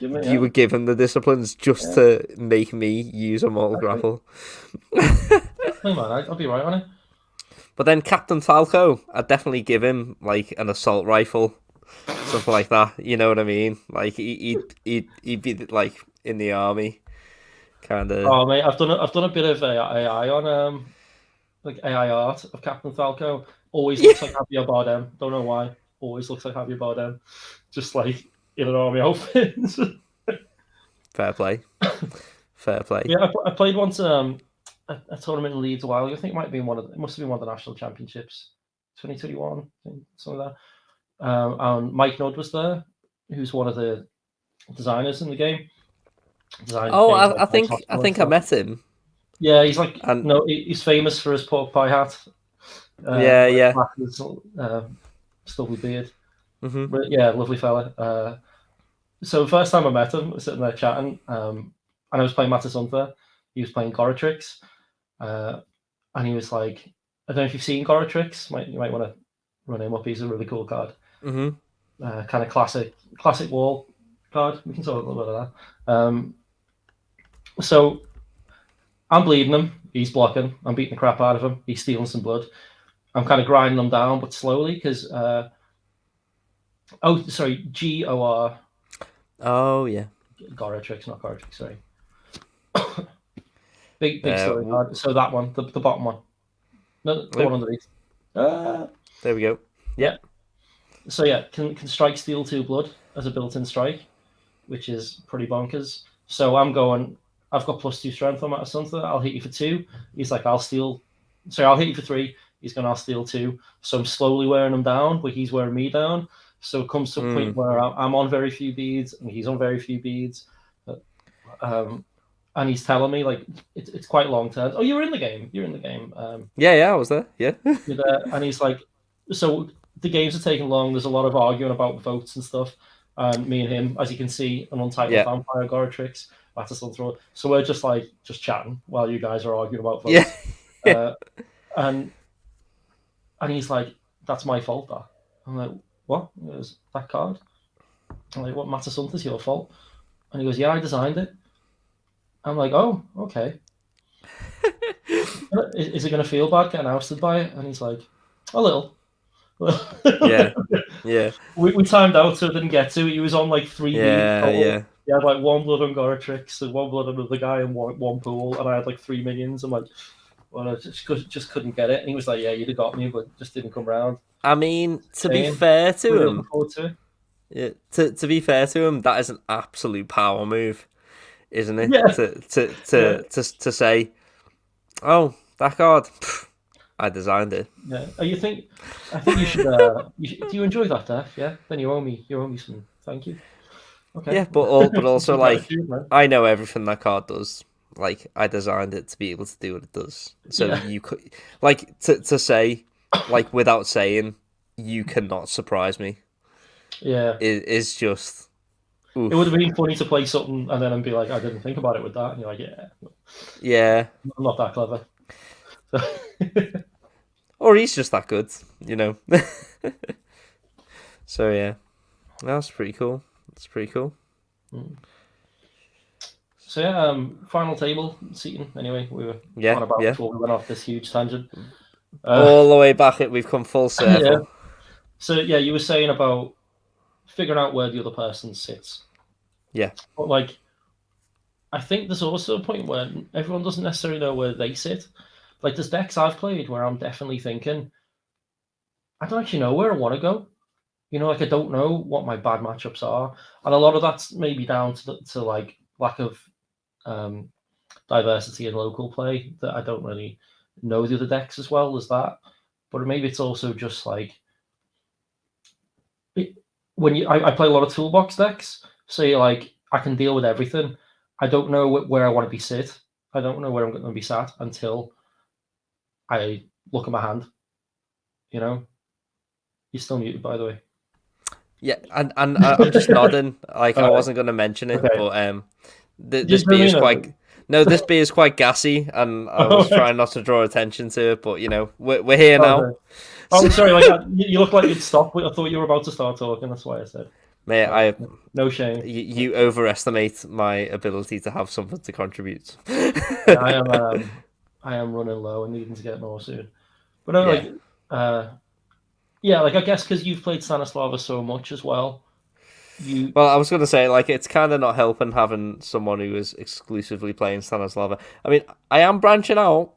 would give him the disciplines just to make me use Immortal Grapple. Hey man, I'll be right on it. But then Captain Thalco, I'd definitely give him like an assault rifle, something like that. You know what I mean? Like he'd be like in the army, kind of. Oh mate, I've done a bit of AI on like AI art of Captain Thalco. Always looks like Javier Bardem. Don't know why. Always looks like Javier Bardem, just like in an army outfit. Fair play. Yeah, I played once a tournament in Leeds a while ago. I think it must have been one of the national championships, 2021, something like that. And Mike Nudd was there, who's one of the designers in the game. I think I met him. Yeah, he's like he's famous for his pork pie hat. Still with beard. Mm-hmm. But yeah, lovely fella. So the first time I met him, I was sitting there chatting, and I was playing Matasuntha. He was playing Goratrix, and he was like, I don't know if you've seen Goratrix. You might want to run him up. He's a really cool card. Mm-hmm. Kind of classic wall card. We can talk a little bit of that. So I'm bleeding him. He's blocking. I'm beating the crap out of him. He's stealing some blood. I'm kind of grinding them down, but slowly because. GOR. Oh yeah. Goratrix, not Goratrix. Sorry. big story card. So that one, the bottom one. No, the one underneath. There we go. Yeah. So yeah, can strike steal 2 blood as a built-in strike, which is pretty bonkers. So I've got +2 strength on Matasuntha. I'll hit you for 2. He's like, I'll hit you for 3. He's going to steal 2. So I'm slowly wearing him down, but he's wearing me down. So it comes to a point where I'm on very few beads and he's on very few beads. And he's telling me like it's quite long term. Oh, you were in the game. You're in the game. Yeah, I was there. Yeah. You're there. And he's like, so the games are taking long. There's a lot of arguing about votes and stuff. Me and him, as you can see, an untitled vampire Goratrix, Matasuntha. So we're just chatting while you guys are arguing about votes. Yeah. And he's like, that's my fault. That I'm like, what? It was that card? I'm like, what, Matasuntha's your fault? And he goes, yeah, I designed it. I'm like, oh, okay. Is it going to feel bad getting ousted by it? And he's like, a little. Yeah. We timed out, so it didn't get to. He was on like 3 beams. Yeah. He had like 1 blood on Goratrix and 1 blood on the guy and one pool, and I had like 3 minions. I'm like, well, I just couldn't get it. And he was like, yeah, you'd have got me, but just didn't come round. I mean, to be fair to him, to be fair to him, that is an absolute power move, isn't it? Yeah. To say, oh, that card, I designed it. Yeah. I think you should. Do you enjoy that, Def? Yeah. Then you owe me some. Thank you. Okay. Yeah, but also like I know everything that card does. Like I designed it to be able to do what it does. So you could like to say like without saying you cannot surprise me. Yeah. It's just. Oof. It would have been funny to play something and then be like, I didn't think about it with that. And you're like, yeah. I'm not that clever. Or he's just that good, So yeah, that's pretty cool. That's pretty cool. So yeah, final table seating. Anyway, we were on about before we went off this huge tangent. All the way back, we've come full circle. Yeah. So yeah, you were saying about figuring out where the other person sits. Yeah. But like, I think there's also a point where everyone doesn't necessarily know where they sit. Like there's decks I've played where I'm definitely thinking, I don't actually know where I want to go. Like I don't know what my bad matchups are, and a lot of that's maybe down to like lack of diversity in local play, that I don't really know the other decks as well as that. But maybe it's also just like when I play a lot of toolbox decks, so you're like, I can deal with everything. I don't know where I want to be sit. I don't know where I'm going to be sat until I look at my hand. You're still muted, by the way. Yeah, and I'm just nodding. Like I wasn't going to mention it, but this beer is quite. No, this beer is quite gassy, and I was trying not to draw attention to it. But we're here now. Oh, sorry. Like you look like you'd stop. I thought you were about to start talking. That's why I said. Mate, no shame. You overestimate my ability to have something to contribute. I am running low and needing to get more soon. But like I guess because you've played Stanislava so much as well. Well, I was going to say, like, it's kind of not helping having someone who is exclusively playing Stanislava. I mean, I am branching out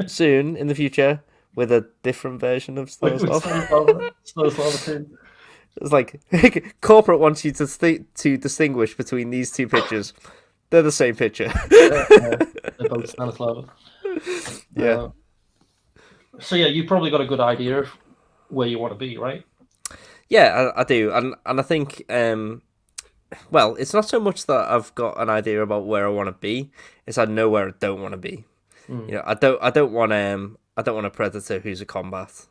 soon in the future with a different version of Stanislava. Stanislava too. It's like corporate wants you to distinguish between these two pictures. They're the same picture. They're both Stanislava. Yeah. So yeah, you've probably got a good idea of where you want to be, right? Yeah, I do, and I think, well, it's not so much that I've got an idea about where I want to be; it's I know where I don't want to be. I don't want a predator who's a combat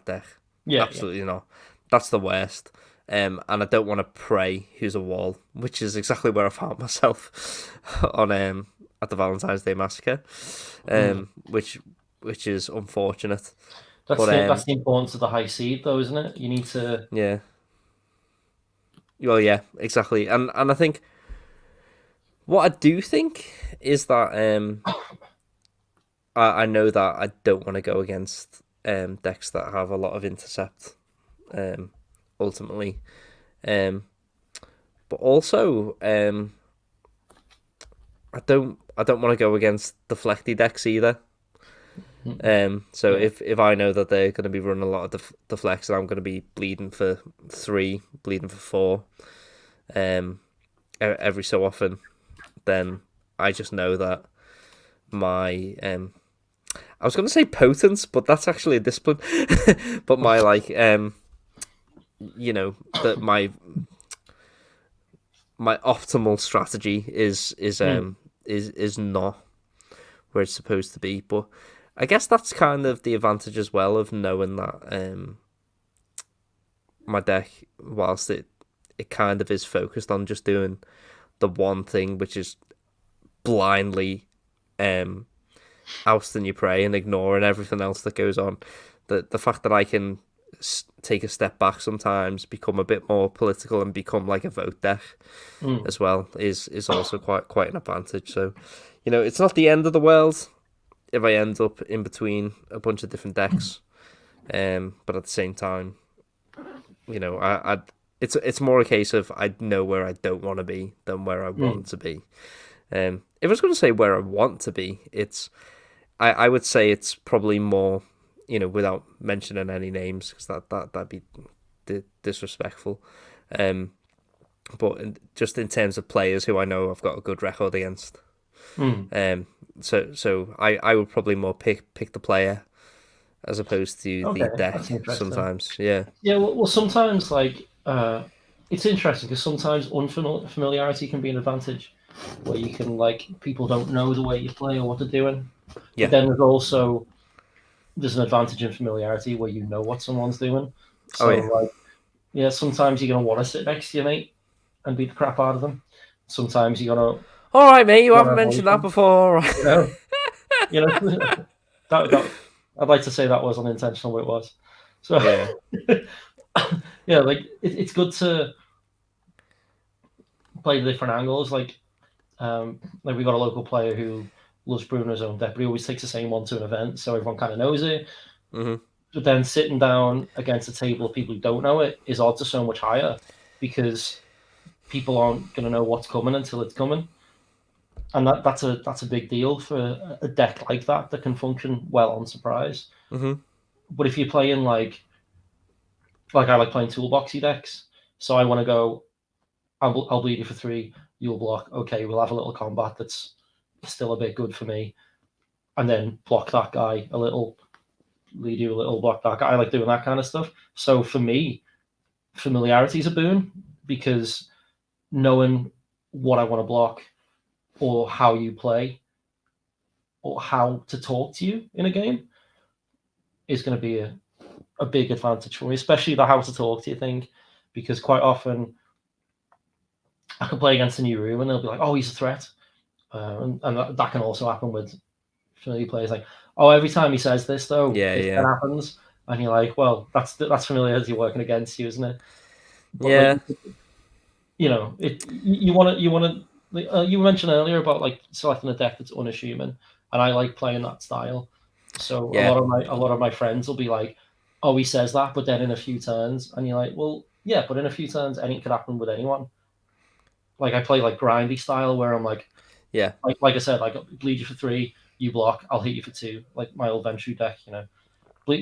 deck. Yeah, absolutely not. That's the worst. And I don't want a prey who's a wall, which is exactly where I found myself on at the Valentine's Day Massacre, which is unfortunate. That's the importance of the high seed, though, isn't it? You need to. Yeah. Well, yeah, exactly, and I think what I do think is that I know that I don't want to go against decks that have a lot of intercept, ultimately, but also I don't want to go against deflecty decks either. So if I know that they're going to be running a lot of deflects and I'm going to be bleeding for 3, bleeding for 4, every so often, then I just know that my I was going to say potence, but that's actually a discipline. But my that my optimal strategy is not where it's supposed to be, but I guess that's kind of the advantage as well of knowing that my deck, whilst it kind of is focused on just doing the one thing, which is blindly ousting your prey and ignoring everything else that goes on, the fact that I can take a step back sometimes, become a bit more political, and become like a vote deck as well is also quite an advantage. So, it's not the end of the world if I end up in between a bunch of different decks, but at the same time, it's more a case of I know where I don't want to be than where I want to be. If I was going to say where I want to be, I would say it's probably more, without mentioning any names, because that'd be disrespectful. But just in terms of players who I know I've got a good record against. So I would probably more pick the player as opposed to the deck sometimes. Yeah. Yeah. Well, sometimes it's interesting because sometimes unfamiliarity can be an advantage, where you can people don't know the way you play or what they're doing. Yeah. But then there's an advantage in familiarity where you know what someone's doing. So sometimes you're gonna want to sit next to your mate and beat the crap out of them. Sometimes you're gonna. All right, mate. You haven't mentioned that before. That I'd like to say that was unintentional, but it was. So yeah, it's good to play the different angles. Like we got a local player who loves brewing his own deck, but he always takes the same one to an event, so everyone kind of knows it. But then sitting down against a table of people who don't know it, his odds are so much higher because people aren't going to know what's coming until it's coming. And that's a big deal for a deck like that can function well on surprise. But if you're playing like I like playing toolboxy decks, so I want to go, I'll bleed you for 3, you'll block. Okay, we'll have a little combat that's still a bit good for me, and then block that guy a little, lead you a little, block that guy. I like doing that kind of stuff. So for me, familiarity is a boon because knowing what I want to block, or how you play, or how to talk to you in a game is going to be a big advantage for me, especially the how to talk to you thing, because quite often I can play against a new room and they'll be like, oh, he's a threat. And that can also happen with familiar players. Like, oh, every time he says this, though, it happens. And you're like, well, that's familiarity working against you, isn't it? But you want to. You mentioned earlier about selecting a deck that's unassuming, and I like playing that style. So a lot of my friends will be like, "Oh, he says that," but then in a few turns, and you're like, "Well, yeah, but in a few turns, anything could happen with anyone." Like I play grindy style, where I'm like I said, bleed you for 3, you block, I'll hit you for 2, like my old Ventru deck,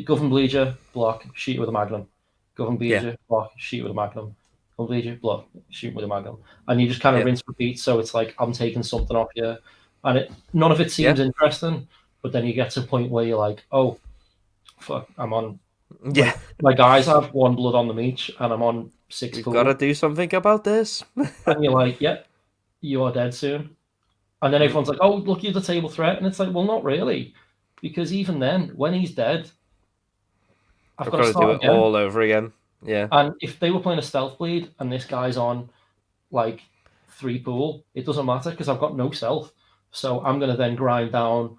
Govern bleed you, block, shoot you with a magnum, Govern bleed you, block, shoot you with a magnum. Bleed you, block, shoot with a magnum, and you just kind of rinse repeat. So it's like I'm taking something off you, and none of it seems interesting. But then you get to a point where you're like, oh, fuck, I'm on. Yeah, my guys have 1 blood on them each, and I'm on 6. We've got to do something about this. And you're like, yep, you are dead soon. And then everyone's like, oh, look, you're the table threat, and it's like, well, not really, because even then, when he's dead, I've got to do it all over again. Yeah. And if they were playing a stealth bleed and this guy's on 3 pool, it doesn't matter because I've got no stealth. So I'm going to then grind down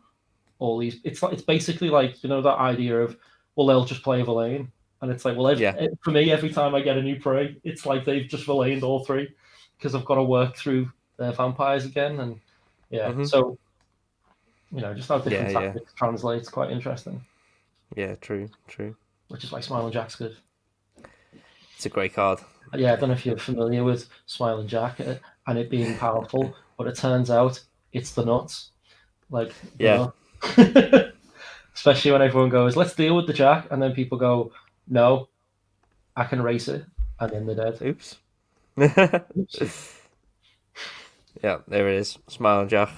all these. It's basically that idea of, well, they'll just play a Villain. And it's like, well, for me, every time I get a new prey, it's like they've just Villaned all 3 because I've got to work through their vampires again. And so, just how different tactics translates, quite interesting. Yeah, true. Which is why Smiling Jack's good. It's a great card. Yeah, I don't know if you're familiar with Smiling Jack and it being powerful, but it turns out it's the nuts. Especially when everyone goes, let's deal with the Jack, and then people go, no, I can race it, and then they're dead. Oops. Yeah, there it is. Smiling Jack.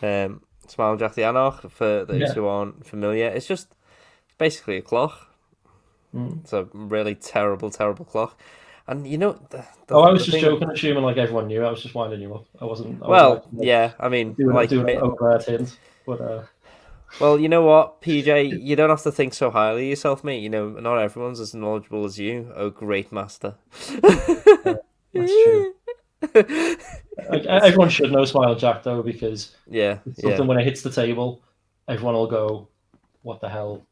Smiling Jack the Anarch, for those who aren't familiar. It's basically a clock. It's a really terrible clock. And I was just joking, assuming everyone knew. I was just winding you up. I wasn't. I mean, doing it over hint, but. Well, you know what, PJ, you don't have to think so highly of yourself, mate. Not everyone's as knowledgeable as you. Oh, great master. That's true. Everyone should know Smile Jack though, because it's something when it hits the table, everyone will go, "What the hell?"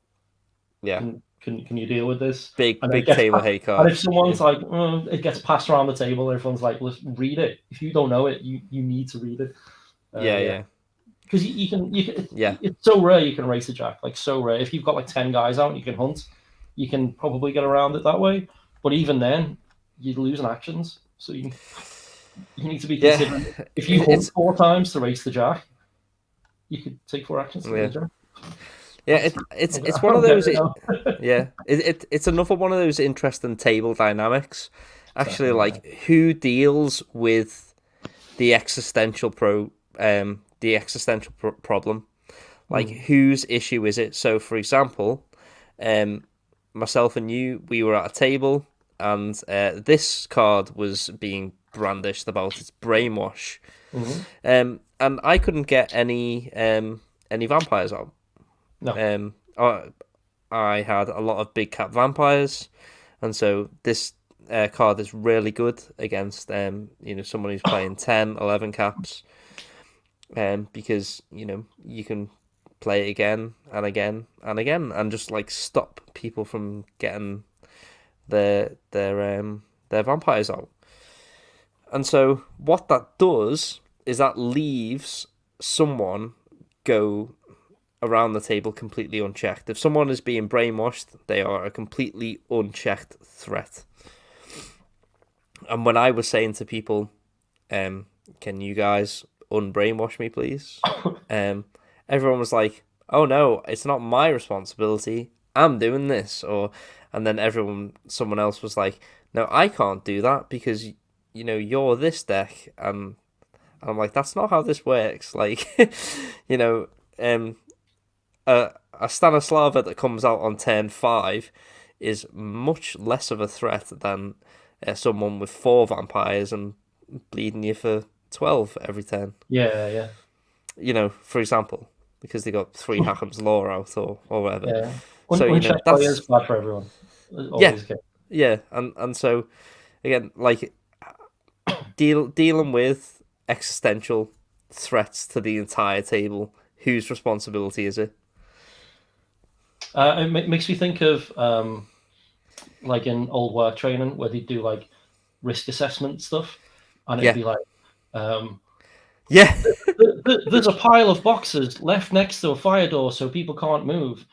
Yeah. Can you deal with this? Big table hate card. And if someone's like, it gets passed around the table, everyone's like, listen, read it. If you don't know it, you need to read it. Yeah. Because you can. Yeah. It's so rare you can race a jack. Like, so rare. If you've got like 10 guys out and you can hunt, you can probably get around it that way. But even then, you'd lose in actions. So you need to be considering. If you hunt 4 times to race the jack, you could take 4 actions to the jack. Yeah, it's one of those. It's another one of those interesting table dynamics. Actually, like who deals with the existential problem? Like whose issue is it? So, for example, myself and you, we were at a table, and this card was being brandished about its brainwash, and I couldn't get any vampires out. No. I had a lot of big cap vampires, and so this card is really good against someone who's playing 10, 11 caps, because you can play it again and again and again and just like stop people from getting their vampires out. And so what that does is that leaves someone go around the table completely unchecked. If someone is being brainwashed, they are a completely unchecked threat. And when I was saying to people, can you guys unbrainwash me, please? Everyone was like, oh no, it's not my responsibility. I'm doing this. And then someone else was like, no, I can't do that because, you're this deck. And I'm like, that's not how this works. Like, a Stanislava that comes out on turn 5 is much less of a threat than someone with 4 vampires and bleeding you for 12 every turn. Yeah. For example, because they got 3 Hackham's Law out or whatever. Yeah. So that's players bad for everyone. Yeah, and so again, like dealing with existential threats to the entire table, whose responsibility is it? It makes me think of like in old work training where they do like risk assessment stuff, and it'd be like, there's a pile of boxes left next to a fire door so people can't move.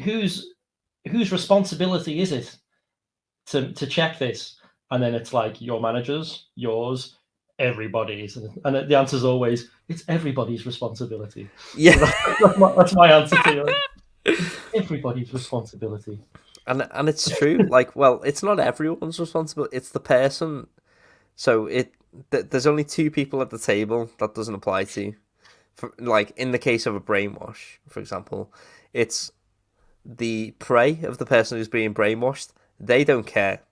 Whose responsibility is it to check this? And then it's like your manager's, yours, everybody's, and the answer is always it's everybody's responsibility. Yeah, so that's my answer to you. It's everybody's responsibility. And it's true. Like, well, it's not everyone's responsibility. It's the person. So there's only 2 people at the table that doesn't apply to. Like in the case of a brainwash, for example, it's the prey of the person who's being brainwashed. They don't care.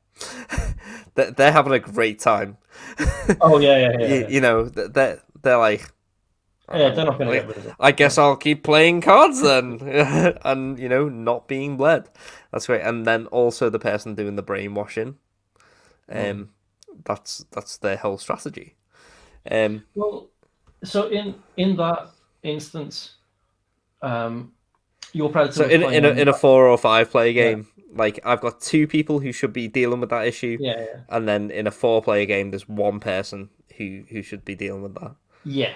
They're having a great time. Oh yeah. They're like, yeah, they're not going to get rid of it. I guess I'll keep playing cards then, and not being bled. That's great. And then also the person doing the brainwashing, that's their whole strategy. Well, so in that instance, your predator. So in a 4 or 5 player game, like I've got 2 people who should be dealing with that issue. Yeah. And then in a 4 player game, there's 1 person who should be dealing with that. Yeah.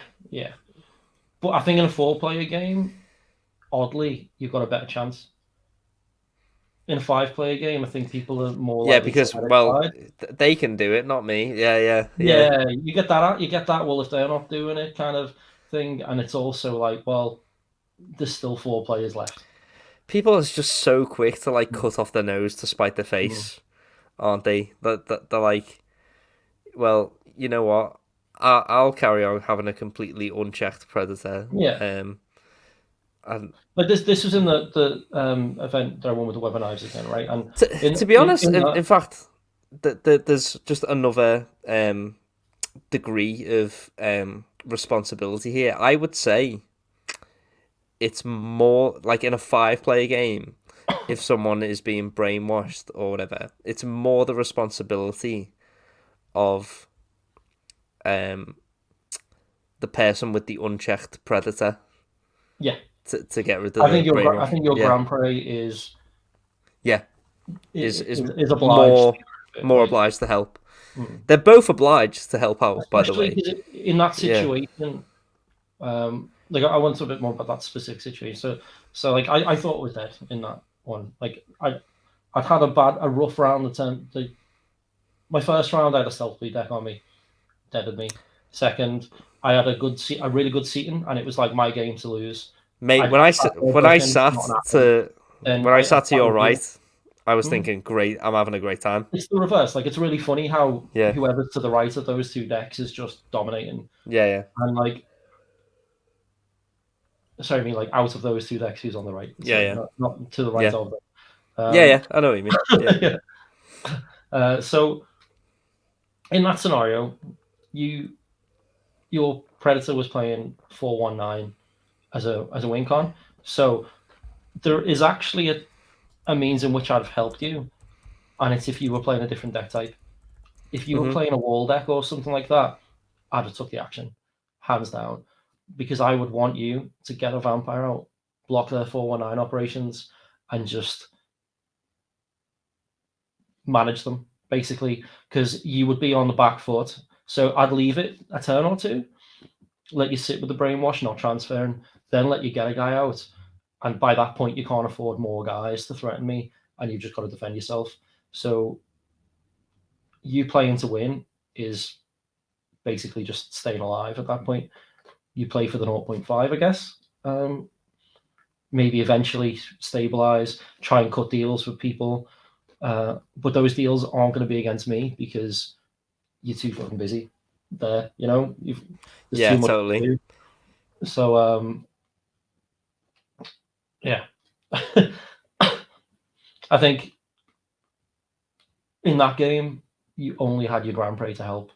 But I think in a 4-player game, oddly, you've got a better chance. In a 5-player game, I think people are more likely because they can do it, not me. Yeah. You get that. Well, if they're not doing it, kind of thing, and it's also like, well, there's still 4 players left. People are just so quick to like cut off their nose to spite their face, aren't they? They're like, well, you know what? I'll carry on having a completely unchecked predator. Yeah. But this was in the event that I won with the weapon knives again, right? And to be honest, in fact, there's just another degree of responsibility here. I would say it's more like in a 5-player game, if someone is being brainwashed or whatever, it's more the responsibility of the person with the unchecked predator. Yeah. to get rid of the brainwash. I think your Grand Prix is is obliged more obliged to help. They're both obliged to help out, especially by the way. In that situation, like I want to a bit more about that specific situation. So like I thought it was dead in that one. Like I'd had a rough round. My first round, I had a stealth bleed deck on me, deaded me. Second, I had a really good seating, and it was like my game to lose. Mate, when I sat to your right, I was thinking, great, I'm having a great time. It's the reverse. Like, it's really funny how whoever's to the right of those two decks is just dominating. Yeah. And like, sorry, I mean, like, out of those two decks, who's on the right? Not to the right of them. I know what you mean. So, in that scenario, your Predator was playing 419 as a win con. So there is actually a means in which I'd have helped you, and it's if you were playing a different deck type. If you were playing a wall deck or something like that, I'd have took the action, hands down, because I would want you to get a vampire out, block their 419 operations, and just manage them, basically, because you would be on the back foot. So I'd leave it a turn or two, let you sit with the brainwash, not transferring, then let you get a guy out. And by that point, you can't afford more guys to threaten me, and you've just got to defend yourself. So you playing to win is basically just staying alive at that point. You play for the 0.5, I guess. Maybe eventually stabilize, try and cut deals with people. But those deals aren't going to be against me because you're too fucking busy there, you know? There's too much totally. To do. So, yeah. I think in that game, you only had your Grand Prix to help.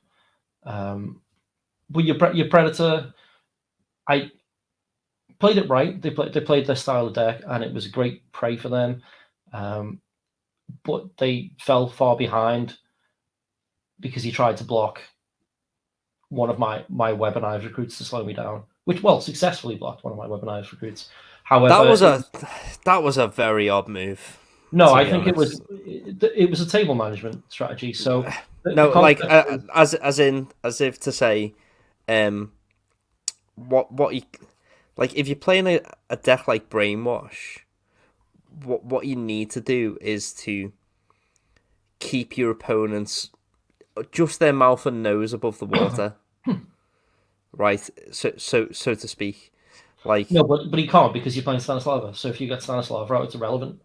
But your Predator, I played it right. They played their style of deck, and it was a great prey for them. But they fell far behind because he tried to block one of my weaponized recruits to slow me down, which successfully blocked one of my weaponized recruits. However, that was a very odd move. No, I think it was a table management strategy. So as if to say, what you like if you're playing a deck like Brainwash, what you need to do is to keep your opponents just their mouth and nose above the water, right? So to speak. Like no, but he can't because you're playing Stanislava. So if you get Stanislava out, it's irrelevant.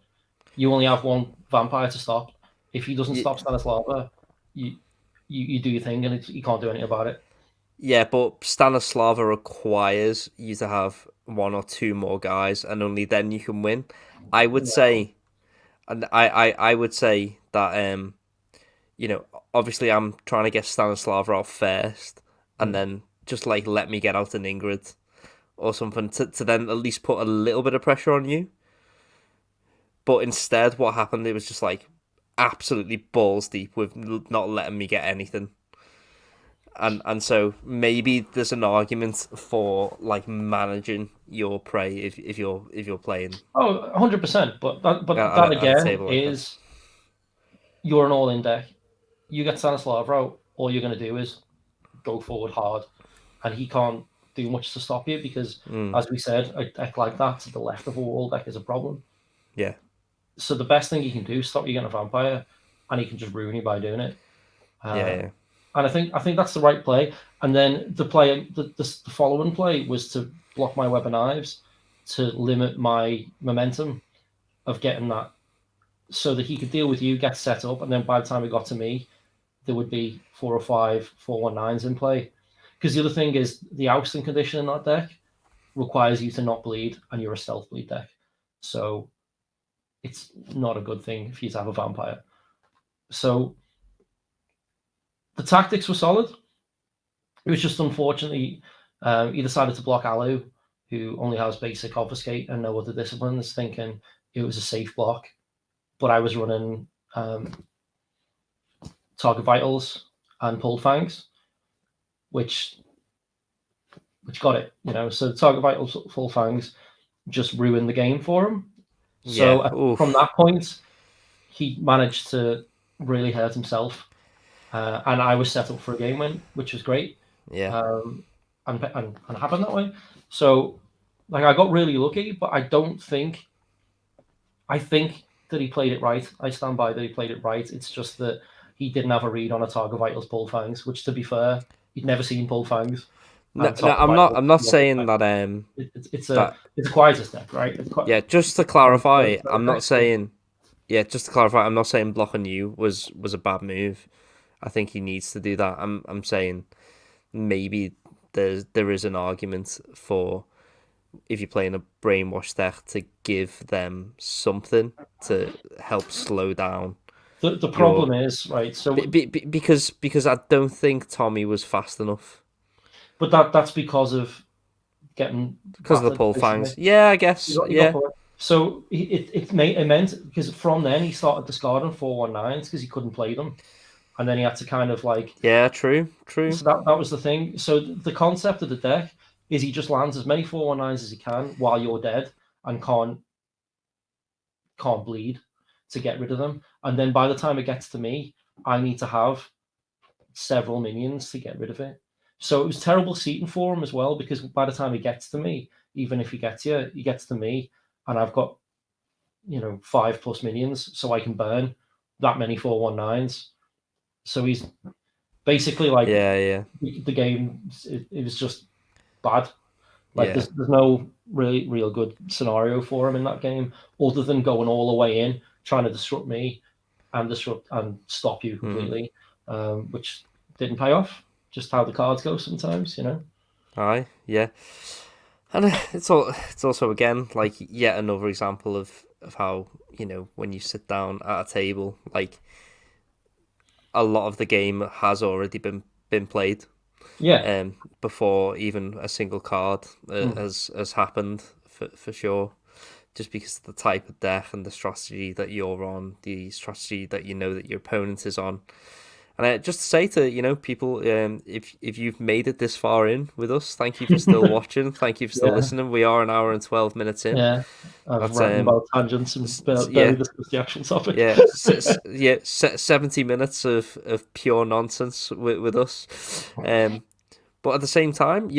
You only have one vampire to stop. If he doesn't stop Stanislava, you do your thing, and you can't do anything about it. Yeah, but Stanislava requires you to have one or two more guys, and only then you can win. I would say, and I would say that obviously I'm trying to get Stanislava out first, and then just like let me get out an Ingrid or something to then at least put a little bit of pressure on you. But instead, what happened, it was just like absolutely balls deep with not letting me get anything. And so maybe there's an argument for like managing your prey if you're playing. 100%. But that again is you're an all-in deck. You get Stanislava out, all you're going to do is go forward hard, and he can't do much to stop you because, as we said, a deck like that to the left of a wall deck is a problem. Yeah. So the best thing he can do is stop you getting a vampire, and he can just ruin you by doing it. Yeah. And I think that's the right play. And then the following play was to block my weapon knives to limit my momentum of getting that, so that he could deal with you, get set up, and then by the time it got to me, there would be 4 or 5 419s in play. Because the other thing is the ousting condition in that deck requires you to not bleed, and you're a stealth bleed deck. So it's not a good thing for you to have a vampire. So the tactics were solid. It was just unfortunately he decided to block Alu, who only has basic obfuscate and no other disciplines, thinking it was a safe block. But I was running Target Vitals and Pulled Fangs, which got it, So Target Vitals, Full Fangs just ruin the game for him. So from that point, he managed to really hurt himself. And I was set up for a game win, which was great. And happened that way. So, like, I got really lucky, but I think that he played it right. I stand by that he played it right. It's just that he didn't have a read on a Targa Vitals Bullfangs, which, to be fair, he'd never seen Bullfangs. No, I'm not saying that. It's a Quietus deck, right? Just to clarify, I'm not saying. Yeah, just to clarify, I'm not saying blocking you was a bad move. I think he needs to do that. I'm saying maybe there is an argument for, if you're playing a brainwash deck, to give them something to help slow down. The problem is, right, so because I don't think Tommy was fast enough. But that's because of getting of the Bullfangs. Yeah, I guess. So it meant, because from then he started discarding 419s because he couldn't play them, and then he had to kind of like true. So that was the thing. So the concept of the deck is he just lands as many 419s as he can while you're dead and can't bleed to get rid of them, and then by the time it gets to me, I need to have several minions to get rid of it. So it was terrible seating for him as well, because by the time he gets to me, even if he gets here, he gets to me, and I've got 5+ minions, so I can burn that many 419s. So he's basically like the game. It was just bad. Like there's no real good scenario for him in that game, other than going all the way in, trying to disrupt me, and stop you completely, which didn't pay off. Just how the cards go sometimes, Aye, yeah. And it's also, again, like, yet another example of how, when you sit down at a table, like, a lot of the game has already been played. Yeah. Before even a single card has happened, for sure. Just because of the type of deck and the strategy that you're on, the strategy that that your opponent is on. And just to say to people, if you've made it this far in with us, thank you for still watching. Thank you for still listening. We are an hour and 12 minutes in. Yeah, I've written about tangents and barely discussed the actual topic. 70 minutes of pure nonsense with us. But at the same time,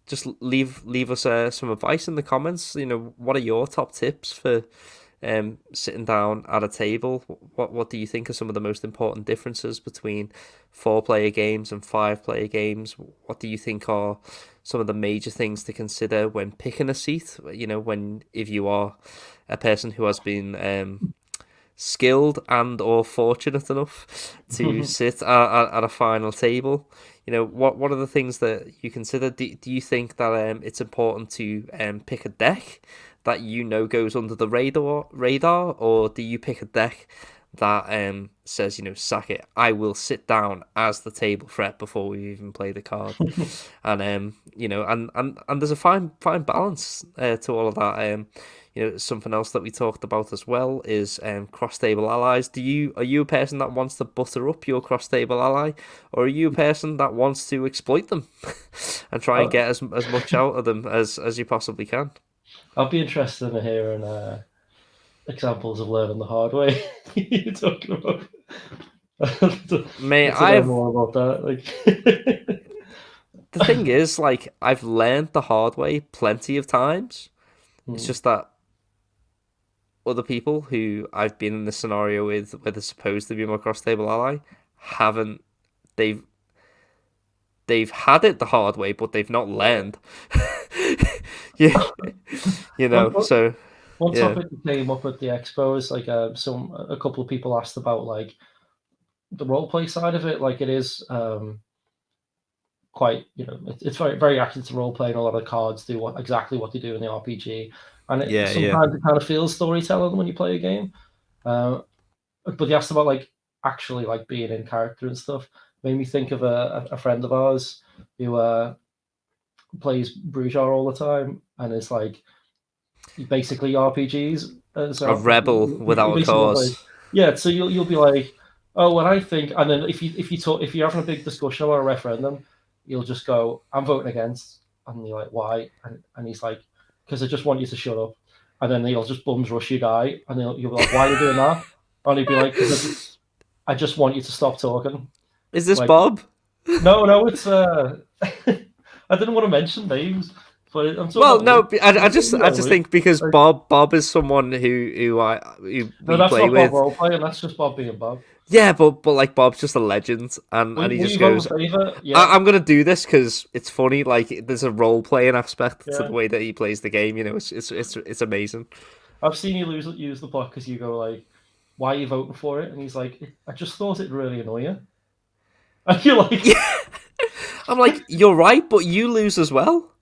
just leave us some advice in the comments. What are your top tips for sitting down at a table? What do you think are some of the most important differences between 4-player games and 5-player games? What do you think are some of the major things to consider when picking a seat? If you are a person who has been skilled and or fortunate enough to sit at a final table, what are the things that you consider? Do you think that it's important to pick a deck that goes under the radar, or do you pick a deck that says, sack it, I will sit down as the table threat before we even play the card? And and there's a fine balance to all of that. Something else that we talked about as well is cross-table allies. Are you a person that wants to butter up your cross-table ally, or are you a person that wants to exploit them and try and get as much out of them as you possibly can? I'll be interested in hearing examples of learning the hard way you're talking about. Mate, I've more about that. Like, the thing is, like, I've learned the hard way plenty of times. It's just that other people who I've been in this scenario with, where they're supposed to be my cross-table ally, haven't. They've had it the hard way, but they've not learned. So one topic that came up at the expo is like a couple of people asked about like the roleplay side of it. Like, it is quite, it's very, very active to roleplay, and a lot of cards do exactly what they do in the RPG, and sometimes it kind of feels storytelling when you play a game. But they asked about like actually like being in character and stuff. Made me think of a friend of ours who plays Bruges all the time, and it's like basically RPGs. A rebel without a cause. So you'll be like, oh, when I think, and then if you're having a big discussion about a referendum, you'll just go, I'm voting against, and you're like, why? And he's like, because I just want you to shut up. And then he'll just bums rush your guy, and you'll be like, why are you doing that? And he'll be like, because I just want you to stop talking. Is this like, Bob? No, it's I didn't want to mention names. But I'm I just think because Bob is someone who we play with. Bob role playing. That's just Bob being Bob. Yeah, but like Bob's just a legend, and he just goes, I'm gonna do this because it's funny. Like there's a role playing aspect to the way that he plays the game. You know, it's amazing. I've seen you use the plot because you go like, why are you voting for it? And he's like, I just thought it'd really annoy you. And you're like, I'm like, you're right, but you lose as well.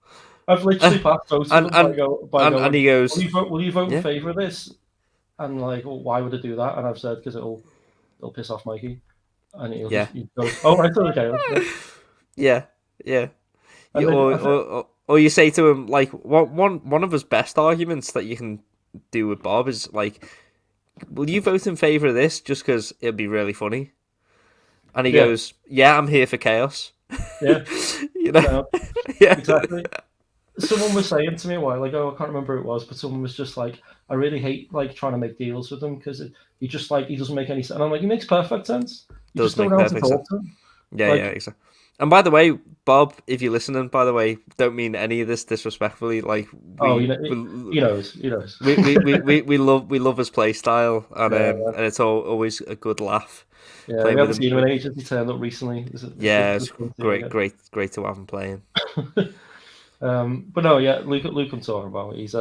I've literally passed votes and he goes, will you vote in favour of this? And like, well, why would I do that? And I've said, because it'll piss off Mikey. And he goes, oh, right, okay. Yeah. Or you say to him, like, one of his best arguments that you can do with Bob is like, will you vote in favour of this just because it'd be really funny? And he goes, yeah, I'm here for chaos. Yeah. You know? Yeah. Exactly. Someone was saying to me a while ago, I can't remember who it was, but someone was just like, I really hate like trying to make deals with him because he just like, he doesn't make any sense. And I'm like, he makes perfect sense. You just don't know how to talk to him. Yeah, exactly. And by the way, Bob, if you're listening, by the way, don't mean any of this disrespectfully. Like, he knows. we love his play style, and it's always a good laugh. Yeah, we haven't seen him in ages. He turned up recently. It's great to have him playing. But no, Luke I'm talking about. He's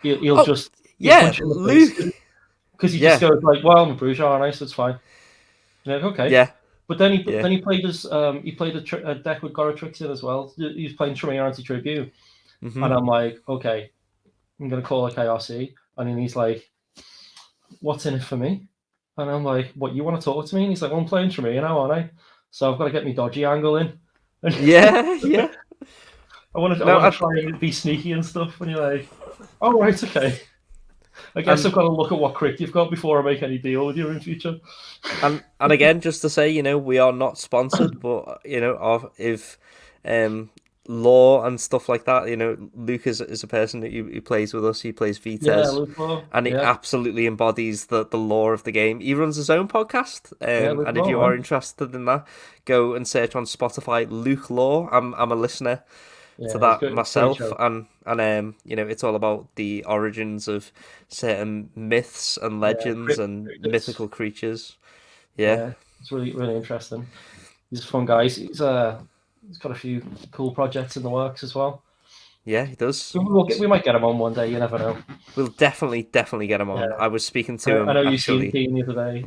he'll just Luke, because he just goes like, well, I'm a Bruges, aren't I? So it's fine. You're like, okay, yeah. But then he played a deck with Goratrix in as well. He was playing Tremere Anti-Tribute, and I'm like, okay, I'm gonna call a KLC, and then he's like, what's in it for me? And I'm like, what, you want to talk to me? And he's like, well, I'm playing Tremere now, aren't I? So I've got to get my dodgy angle in. Yeah. I want to try and be sneaky and stuff. And you're like, oh, right, okay. I guess I've got to look at what crit you've got before I make any deal with you in future. And again, just to say, we are not sponsored, but if lore and stuff like that, Luke is a person that who plays with us. He plays Vites, and he absolutely embodies the lore of the game. He runs his own podcast, and if you are interested in that, go and search on Spotify Luke Lore. I'm a listener to that myself, and it's all about the origins of certain myths and legends and mythical creatures. Yeah, it's really, really interesting. He's a fun guy. He's got a few cool projects in the works as well. Yeah, he does. We might get him on one day. You never know. We'll definitely get him on. Yeah. I was speaking to him. I know you seen Dean the other day.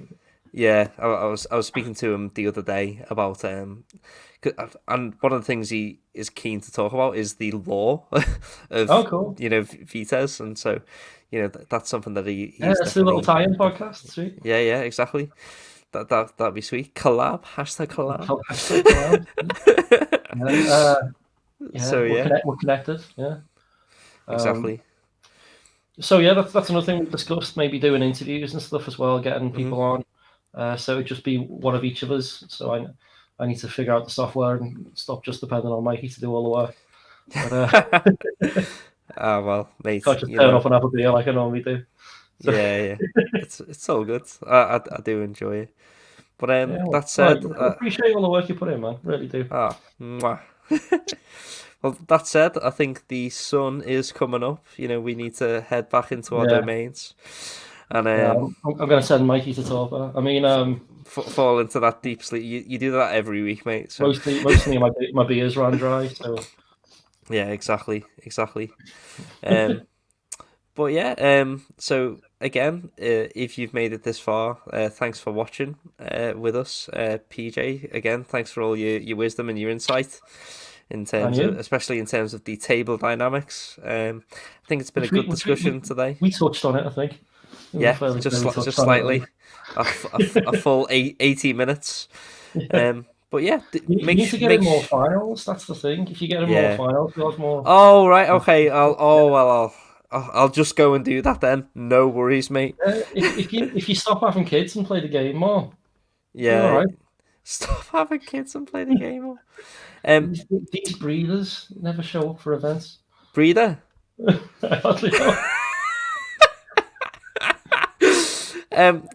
Yeah, I was speaking to him the other day about and one of the things he is keen to talk about is the lore of Vites, and so that's something that he's it's a little tie-in podcast. Sweet. Yeah, exactly. That'd be sweet. Collab. #collab. We're connected. Yeah. Exactly. So that's another thing we discussed. Maybe doing interviews and stuff as well, getting people on. So it'd just be one of each of us. So I need to figure out the software and stop just depending on Mikey to do all the work. But, well, mate. Can't just turn up and have a beer like I normally do. So. Yeah. It's all good. I do enjoy it. But that said, I appreciate all the work you put in, man. Really do. Mwah. Well, that said, I think the sun is coming up. We need to head back into our domains. And I'm going to send Mikey to talk. I mean, fall into that deep sleep. You do that every week, mate. So. Mostly my beers ran dry. So. Yeah, exactly. But yeah, so again, if you've made it this far, thanks for watching with us. PJ, again, thanks for all your wisdom and your insight. Especially in terms of the table dynamics. I think it's been a good discussion today. We touched on it, I think. Just slightly. A full 80 minutes. But yeah, you need to get in more finals. That's the thing. If you get in more finals, you'll have more. Oh right, okay. I'll just go and do that then. No worries, mate. If you stop having kids and play the game more, yeah. all right. Stop having kids and play the game. These breeders never show up for events. Breeder? I hardly know.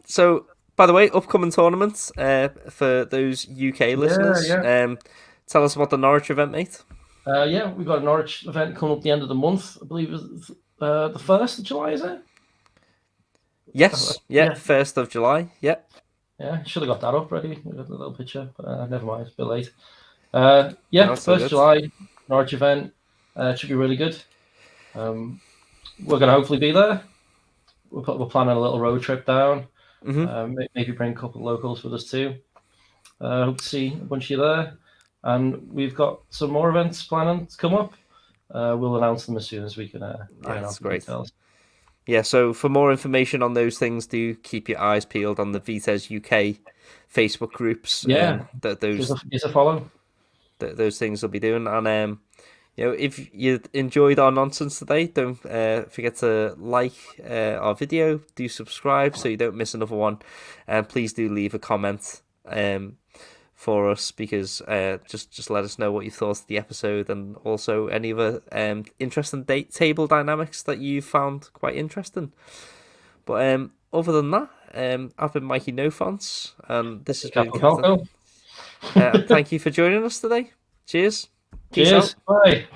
So, by the way, upcoming tournaments for those UK listeners. Tell us about the Norwich event, mate. We've got a Norwich event coming up the end of the month. I believe it's the 1st of July, is it? Yes, 1st of July, yeah. Yeah, should have got that up ready. We got a little picture, but never mind, it's a bit late. 1st of July, Norwich event. It should be really good. We're going to hopefully be there. We're planning a little road trip down. Maybe bring a couple of locals with us too. Hope to see a bunch of you there. And we've got some more events planning to come up. We'll announce them as soon as we can iron out the details. Yeah, so for more information on those things, do keep your eyes peeled on the Vites UK Facebook groups. Is a follow. Those things will be doing. And if you enjoyed our nonsense today, don't forget to like our video, do subscribe so you don't miss another one, and please do leave a comment for us, because just let us know what you thought of the episode, and also any other interesting table dynamics that you found quite interesting. But other than that, I've been MikeyNoFonts, and this has been Captain. Thank you for joining us today. Cheers. Peace out. Bye.